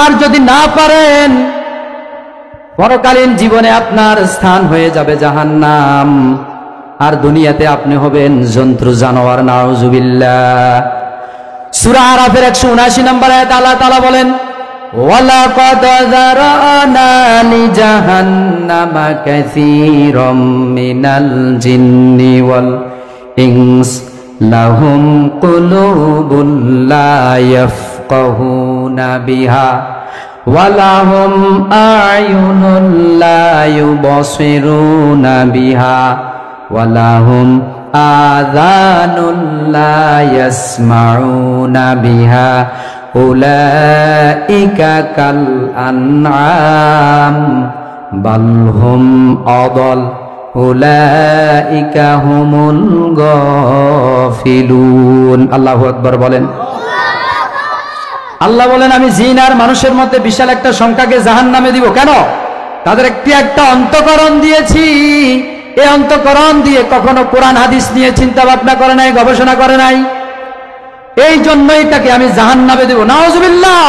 A: আর যদি না পারেন পরকালীন জীবনে আপনার স্থান হয়ে যাবে জাহান্নাম, আর দুনিয়াতে আপনি হবেন জন্তু জানোয়ার। নাউজুবিল্লাহ। সূরা আরাফের 179 নম্বর আয়াত আল্লাহ তাআলা বলেন, ওয়ালাকাদ যারানা লিজাহান্নামা কাসীরাম মিনাল জিন্নি ওয়াল ইনস লাহুম কুলুবুন লা ইয়াফকাহুনা বিহা ওয়ালাহুম আ'য়ুনুন লা ইউবসিরুনা বিহা ওয়ালাহুম আযানুন লা ইয়াসমাউনা বিহা উলাইকা কাল আনআম বাল হুম আদাল উলাইকা হুমুল গাফিলুন। আল্লাহু আকবার বলেন। আল্লাহ বলেন, আমি জিন আর মানুষের মধ্যে বিশাল একটা সংখ্যাকে জাহান্নামে দিব। কেন? তাদের একটা অন্তঃকরণ দিয়েছি। এই অন্তঃকরণ দিয়ে কখনো কোরআন হাদিস নিয়ে চিন্তা ভাবনা করে নাই, গবেষণা করে নাই, এই জন্যই তাকে আমি জাহান্নামে দেব। নাউজুবিল্লাহ।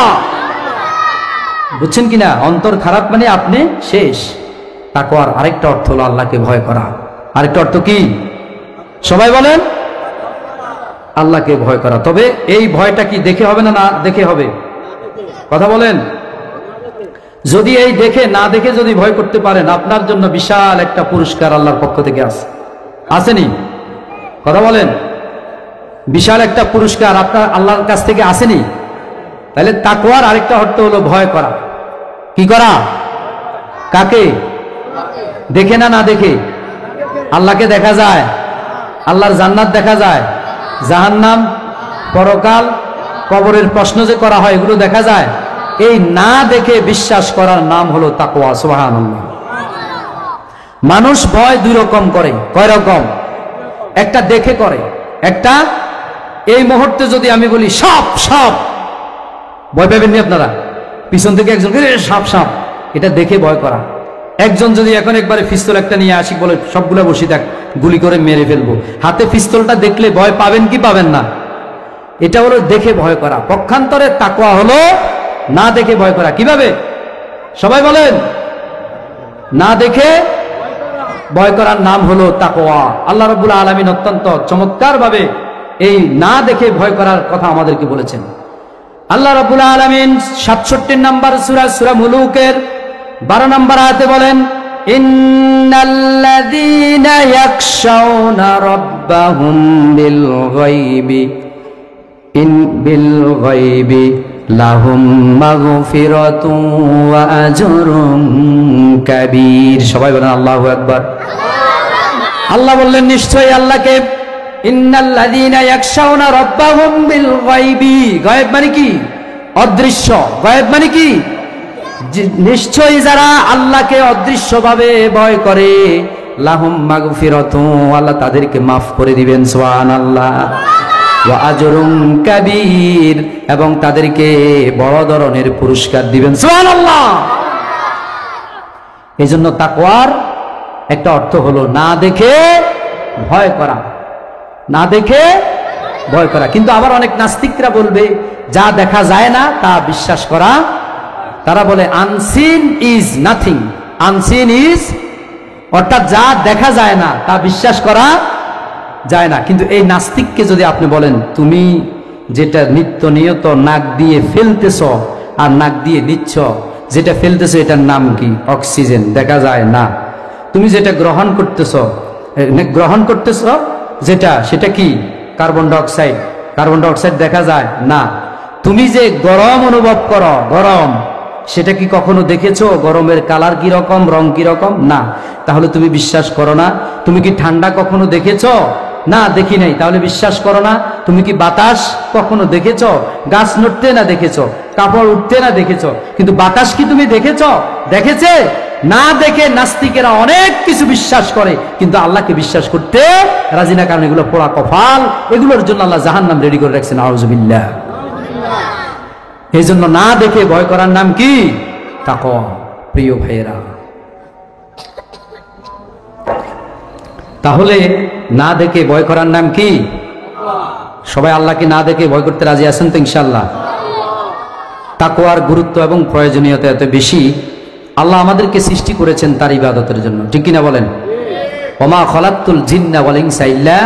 A: বুঝছেন কিনা? অন্তর খারাপ মানে আপনি শেষ। তাকওয়ার আরেকটা অর্থ হলো আল্লাহকে ভয় করা। আরেকটা অর্থ কি? সবাই বলেন, আল্লাহকে ভয় করা। তবে এই ভয়টা কি দেখে হবে না না দেখে হবে? কথা বলেন। যদি এই দেখে না দেখে যদি ভয় করতে পারেন, আপনার জন্য বিশাল একটা পুরস্কার আল্লাহর পক্ষ থেকে আসেনি? কথা বলেন। বিশাল একটা পুরস্কার আপনার আল্লাহর কাছ থেকে আসেনি? তাহলে তাকওয়ার আরেকটা অর্থ হলো ভয় করা। কি করা? কাকে? দেখে না না দেখে? আল্লাহকে দেখা যায়, আল্লাহর জান্নাত দেখা যায়, জাহান্নাম, পরকাল, কবরের প্রশ্ন যে করা হয় এগুলো দেখা যায়। এই না দেখে বিশ্বাস করার নাম হলো তাকওয়া। সুবহানাল্লাহ। মানুষ ভয় দুই রকম করে। কয় রকম? একটা দেখে করে, একটা এই মুহূর্তে যদি আমি বলি সাপ সাপ, ভয় পাবেননি আপনারা? পিছন থেকে একজন সাপ সাপ, এটা দেখে ভয় করা। একজন যদি এখন একবারে পিস্তল একটা নিয়ে আসি বলে সবগুলো বসে থাক, গুলি করে মেরে ফেলবো, হাতে পিস্তলটা দেখলে ভয় পাবেন কি পাবেন না? এটা হলো দেখে ভয় করা। পক্ষান্তরে তাকওয়া হলো না দেখে ভয় করা। কিভাবে? সবাই বলেন। না দেখে ভয় করার নাম হলো তাকওয়া। আল্লাহ রাব্বুল আলামিন অত্যন্ত চমৎকার ভাবে এই না দেখে ভয় করার কথা আমাদেরকে বলেছেন। আল্লাহ রাব্বুল আলামিন 67 নম্বর সূরা, সূরা মুলুকের 12 নম্বর আয়াতে বলেন, ইন্নাল্লাযীনা ইয়াখশাউনা রাব্বাহুম বিল গায়বি লাহুম মাগফিরাতুন ওয়া আজরুন কাবীর। সবাই বলেন আল্লাহু আকবার। আল্লাহ বললেন নিশ্চয়ই আল্লাহকে, ইন্নাল্লাযীনা ইয়াখশাউনা রাব্বাহুম বিল গায়বি। গায়েব মানে কি? অদৃশ্য। গায়েব মানে কি? নিশ্চয়ই যারা আল্লাহকে অদৃশ্যভাবে ভয় করে, লাহুম মাগফিরাতুন, আল্লাহ তাদেরকে মাফ করে দিবেন। সুবহানাল্লাহ। ওয়া আজরুন কাবীর, এবং তাদেরকে বড় ধরনের পুরস্কার দিবেন। সুবহানাল্লাহ। এই জন্য তাকওয়ার একটা অর্থ হলো না দেখে ভয় করা। না দেখে ভয় করা। কিন্তু আবার অনেক নাস্তিকরা বলবে যা দেখা যায় না তা বিশ্বাস করা। তারা বলে unseen is nothing, unseen is, অর্থাৎ যা দেখা যায় না তা বিশ্বাস করা যায় না। কিন্তু এই নাস্তিককে যদি আপনি বলেন, তুমি যেটা নিত্য নিয়ত নাক দিয়ে ফেলতেছ আর নাক দিয়ে নিচ্ছ, যেটা ফেলতেছ এটার নাম কি? অক্সিজেন, দেখা যায় না। তুমি যেটা গ্রহণ করতেছ যেটা, সেটা কি? Carbon dioxide. কার্বন ডাইঅক্সাইড দেখা যায় না। তুমি যে গরম অনুভব করো, গরম, সেটা কি কখনো দেখেছো? গরমের কালার কি রকম, রং কি রকম? না। তাহলে তুমি বিশ্বাস করো না। তুমি কি ঠান্ডা কখনো দেখেছো? না, দেখি নাই, তাহলে বিশ্বাস করো না। তুমি কি বাতাস কখনো দেখেছ? গাছ নড়তে না দেখেছ, কাপড় উঠতে না দেখেছ, কিন্তু বাতাস কি তুমি দেখেছ? দেখেছে? না দেখে নাস্তিকেরা অনেক কিছু বিশ্বাস করে, কিন্তু আল্লাহকে বিশ্বাস করতে রাজি না, কারণ এগুলো পোড়া কপাল, এগুলোর জন্য আল্লাহ জাহান্নাম রেডি করে রাখছেন। আউযুবিল্লাহ। এই জন্য না দেখে ভয় করার নাম কি? তাকওয়া। প্রিয় ভাইয়েরা, তাহলে না দেখে ভয় করার নাম কি? সবাই আল্লাহকে না দেখে ভয় করতে রাজি আছেন তো ইনশাআল্লাহ? তাকওয়ার গুরুত্ব এবং প্রয়োজনীয়তা এত বেশি, আল্লাহ আমাদেরকে সৃষ্টি করেছেন তার ইবাদতের জন্য, ঠিক কিনা বলেন? ওমা খলাকতুল জিন্না ওয়াল ইনসা ইল্লা,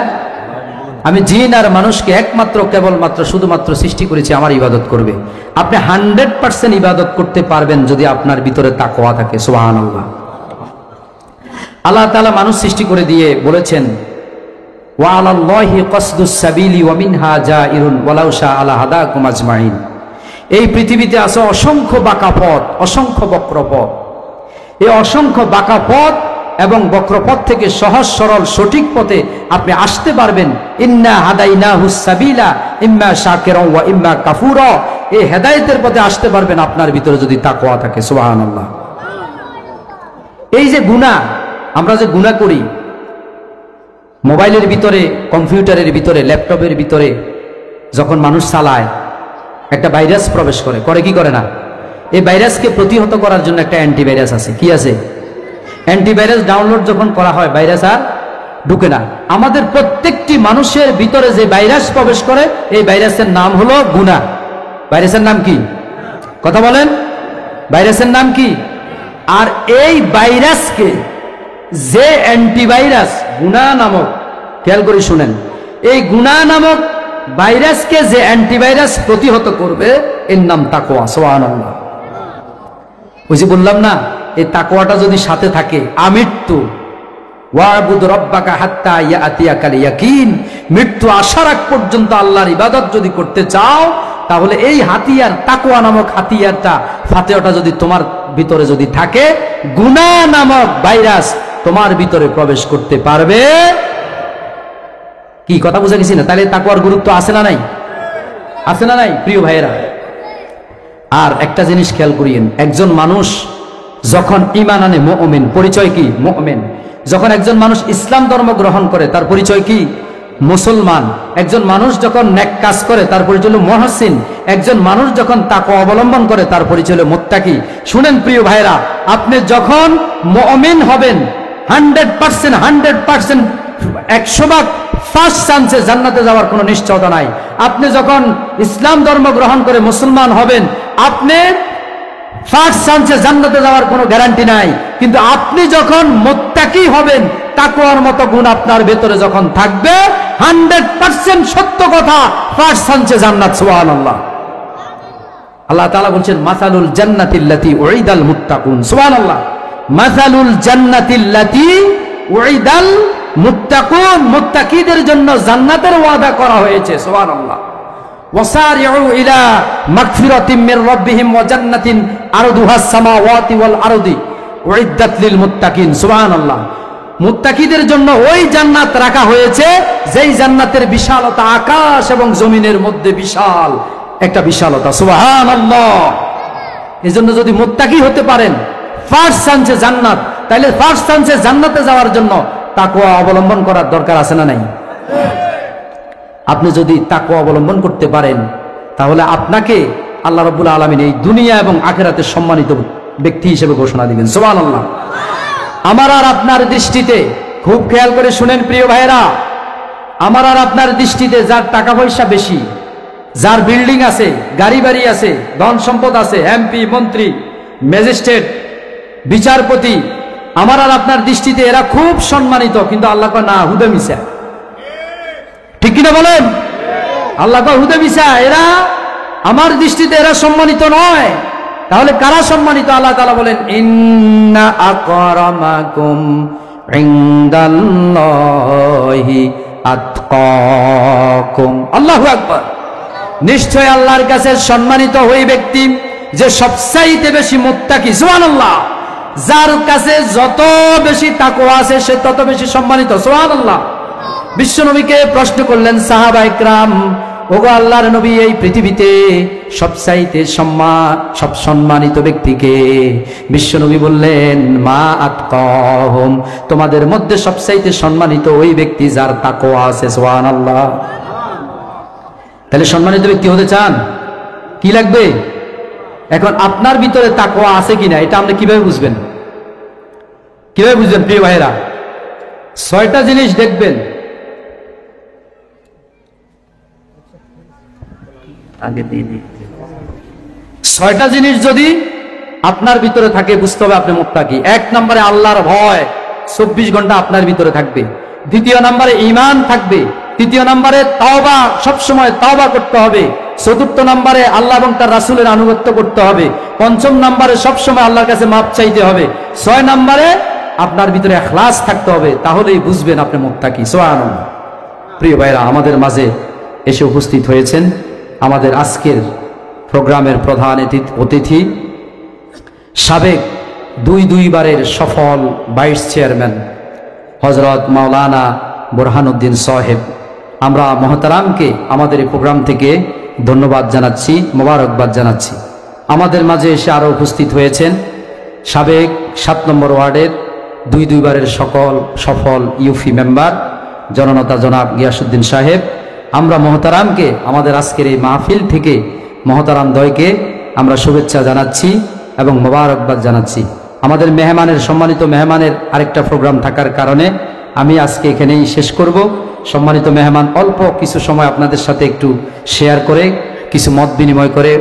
A: আমি জিন আর মানুষকে একমাত্র কেবলমাত্র শুধুমাত্র সৃষ্টি করেছি আমার ইবাদত করবে। আপনি 100% ইবাদত করতে পারবেন যদি আপনার ভিতরে তাকওয়া থাকে। সুবহানাল্লাহ। আল্লাহ তাআলা মানুষ সৃষ্টি করে দিয়ে বলেছেন, ওয়া আলাল্লাহি কসদুস সাবিলি ওয়া মিনহা জাইরুন ওয়ালাউ শাআ লাহাদাকুম আজমাইন। এই পৃথিবীতে আছে অসংখ্য বাঁকা পথ, অসংখ্য বক্রপথ। এই অসংখ্য বাঁকা পথ এবং বক্রপথ থেকে সহজ সরল সঠিক পথে আপনি আসতে পারবেন। ইন্না হাদাইনাহুস সাবিলা ইম্মা শাকিরা ওয়া ইম্মা কাফুরা। এই হেদায়েতের পথে আসতে পারবেন আপনার ভিতরে যদি তাকওয়া থাকে। সুবহানাল্লাহ। এই যে গুনাহ, আমরা যে গুনাহ করি, মোবাইলের ভিতরে, কম্পিউটারের ভিতরে, ল্যাপটপের ভিতরে যখন মানুষ চালায়, একটা ভাইরাস প্রবেশ করে, করে কি করে না? এই ভাইরাসকে প্রতিহত করার জন্য একটা অ্যান্টিভাইরাস আছে। কি আছে? অ্যান্টিভাইরাস ডাউনলোড যখন করা হয়, ভাইরাস আর ঢুকে না। আমাদের প্রত্যেকটি মানুষের ভিতরে যে ভাইরাস প্রবেশ করে, এই ভাইরাসের নাম হলো গুনাহ। ভাইরাসের নাম কি? কথা বলেন। ভাইরাসের নাম কি? আর এই ভাইরাসকে যে অ্যান্টিভাইরাস গুনাহ নামক, খেয়াল করে শুনেন, এই গুনাহ নামক ভাইরাসকে যে অ্যান্টিভাইরাস প্রতিহত করবে, এর নাম তাকওয়া। সুবহানাল্লাহ। ওই যে বললাম না, এই তাকওয়াটা যদি সাথে থাকে, আমৃত্যু ওয়াবুদ রব্বাকা হাত্তা ইয়াতিয়াকাল ইয়াকিন, মৃত্যু আসার আগ পর্যন্ত আল্লাহর ইবাদত যদি করতে চাও, তাহলে এই হাতিয়ার, তাকওয়া নামক হাতিয়ারটা, ফাতেহাটা যদি তোমার ভিতরে যদি থাকে, গুনাহ নামক ভাইরাস তোমার ভিতরে প্রবেশ করতে পারবে। কি কথা বুঝে গেছি না? তাহলে তাকওয়ার গুরুত্ব আছে না নাই? আছে না নাই প্রিয় ভাইয়েরা? আর একটা জিনিস খেয়াল করিয়েন, একজন মানুষ যখন ঈমান আনে, মুমিন, পরিচয় কি? মুমিন। যখন একজন মানুষ ইসলাম ধর্ম গ্রহণ করে, তার পরিচয় কি? মুসলমান। একজন মানুষ যখন নেক কাজ করে, তার পরিচয় হলো মুহসিন। একজন মানুষ যখন তাকওয়া অবলম্বন করে, তার পরিচয় হলো মুত্তাকি। শুনেন প্রিয় ভাইরা, আপনি যখন মুমিন হবেন, 100% 100 ফার্স্ট চান্সে জান্নাতে যাওয়ার কোনো নিশ্চয়তা নাই। আপনি যখন ইসলাম ধর্ম গ্রহণ করে মুসলমান হবেন, আপনি ফার্স্ট চান্সে জান্নাতে যাওয়ার কোনো গ্যারান্টি নাই। কিন্তু আপনি যখন মুত্তাকি হবেন, তাকওয়ার মতো গুণ আপনার ভেতরে যখন থাকবে, 100% সত্য কথা, ফার্স্ট চান্সে জান্নাত। সুবহানাল্লাহ। আল্লাহ তাআলা বলছেন, মাসালুল জান্নাতিল্লাতী উইদাল মুত্তাকুন। সুবহানাল্লাহ। মাসালুল জান্নাতিল্লাতী উইদাল মুত্তাকুন, মুত্তাকিদের জন্য জান্নাতের ওয়াদা করা হয়েছে। সুবহানাল্লাহ। ওয়াসারিউ ইলা মাগফিরাতিম মির রাব্বিহিম ওয়া জান্নাতিন আরদুহাস সামাওয়াতি ওয়াল আরদি উইদ্দাত লিল মুত্তাকিন। সুবহানাল্লাহ। মুত্তাকিদের জন্য ওই জান্নাত রাখা হয়েছে, যেই জান্নাতের বিশালতা আকাশ এবং জমিনের মধ্যে বিশাল একটা বিশালতা। সুবহানাল্লাহ। এজন্য যদি মুত্তাকি হতে পারেন, ফার্স্ট চান্সে জান্নাত, তাহলে ফার্স্ট চান্সে জান্নাতে যাওয়ার জন্য তাকওয়া অবলম্বন করার দরকার আছে না নাই? আপনি যদি তাকওয়া অবলম্বন করতে পারেন, তাহলে আপনাকে আল্লাহ রাব্বুল আলামিন এই দুনিয়া এবং আখিরাতে সম্মানিত ব্যক্তি হিসেবে ঘোষণা দিবেন। সুবহানাল্লাহ। আমার আর আপনার দৃষ্টিতে, খুব খেয়াল করে শুনেন প্রিয় ভাইরা, আমার আর আপনার দৃষ্টিতে যার টাকা পয়সা বেশি, যার বিল্ডিং আছে, গাড়ি বাড়ি আছে, ধন সম্পদ আছে, এমপি, মন্ত্রী, ম্যাজিস্ট্রেট, বিচারপতি, আমার আর আপনার দৃষ্টিতে এরা খুব সম্মানিত, কিন্তু আল্লাহ কয় না, হুদে মিশা। ঠিক কিনা বলেন? আল্লাহ কয় হুদে মিশা, এরা আমার দৃষ্টিতে এরা সম্মানিত নয়। তাহলে কারা সম্মানিত? আল্লাহ তাআলা বলেন, ইন্না আকরামাকুম ইনদাল্লাহি আতকাকুম। আল্লাহু আকবার। নিশ্চয় আল্লাহর কাছে সম্মানিত ওই ব্যক্তি যে সবচাইতে বেশি মুত্তাকি। সুবহানাল্লাহ। যার কাছে যত বেশি তাকওয়া আছে, সে তত বেশি সম্মানিত। সুবহানাল্লাহ। বিশ্বনবীকে প্রশ্ন করলেন সাহাবা ইকরাম, ওগো আল্লাহর নবী, এই পৃথিবীতে সবচাইতে সব সম্মানিত ব্যক্তিকে? বিশ্বনবী বললেন, মা আতকাহুম, তোমাদের মধ্যে সবচাইতে সম্মানিত ওই ব্যক্তি যার তাকওয়া আছে। সুবহানাল্লাহ। তাহলে সম্মানিত ব্যক্তি হতে চান, কি লাগবে? এখন আপনার ভিতরে তাকওয়া আছে কিনা এটা আপনি কিভাবে বুঝবেন? কিভাবে বুঝবেন প্রিয় ভাইরা? 6টা জিনিস দেখবেন।
B: আগে দিয়ে দিই।
A: 6টা জিনিস যদি আপনার ভিতরে থাকে বুঝতে হবে আপনি মুত্তাকি। 1 নম্বরে আল্লাহর ভয় 24 ঘন্টা আপনার ভিতরে থাকবে। 2 নম্বরে ঈমান থাকবে। 3 নম্বরে তওবা, সবসময় তওবা করতে হবে। 4 নম্বরে আল্লাহ এবং তার রাসূলের আনুগত্য করতে হবে। 5 নম্বরে সবসময় আল্লাহর কাছে মাপ চাইতে হবে। 6 নম্বরে আপনার ভিতরে ইখলাস থাকতে হবে, তাহলেই বুঝবেন আপনি মুত্তাকি। সুবহানাল্লাহ। প্রিয় ভাইরা, আমাদের মাঝে এসে উপস্থিত হয়েছেন আমাদের আজকের প্রোগ্রামের প্রধান অতিথি, সাবেক 2 বারের সফল ভাইস চেয়ারম্যান হযরত মাওলানা বুরহানুদ্দিন সাহেব। আমরা মহতারামকে আমাদের এই প্রোগ্রাম থেকে ধন্যবাদ জানাচ্ছি, মোবারকবাদ জানাচ্ছি। আমাদের মাঝে এসে আরও উপস্থিত হয়েছেন সাবেক 7 নম্বর ওয়ার্ডের 2 বারের সফল ইউপি মেম্বার জননেতা জনাব গিয়াসউদ্দিন সাহেব। আমরা মহতারামকে আমাদের আজকের এই মাহফিল থেকে মহতারাম দয়কে আমরা শুভেচ্ছা জানাচ্ছি এবং মোবারকবাদ জানাচ্ছি। আমাদের সম্মানিত মেহমানের আরেকটা প্রোগ্রাম থাকার কারণে আমি আজকে এখানেই শেষ করব। সম্মানিত মেহমান অল্প কিছু সময় আপনাদের সাথে একটু শেয়ার করে কিছু মত বিনিময় করে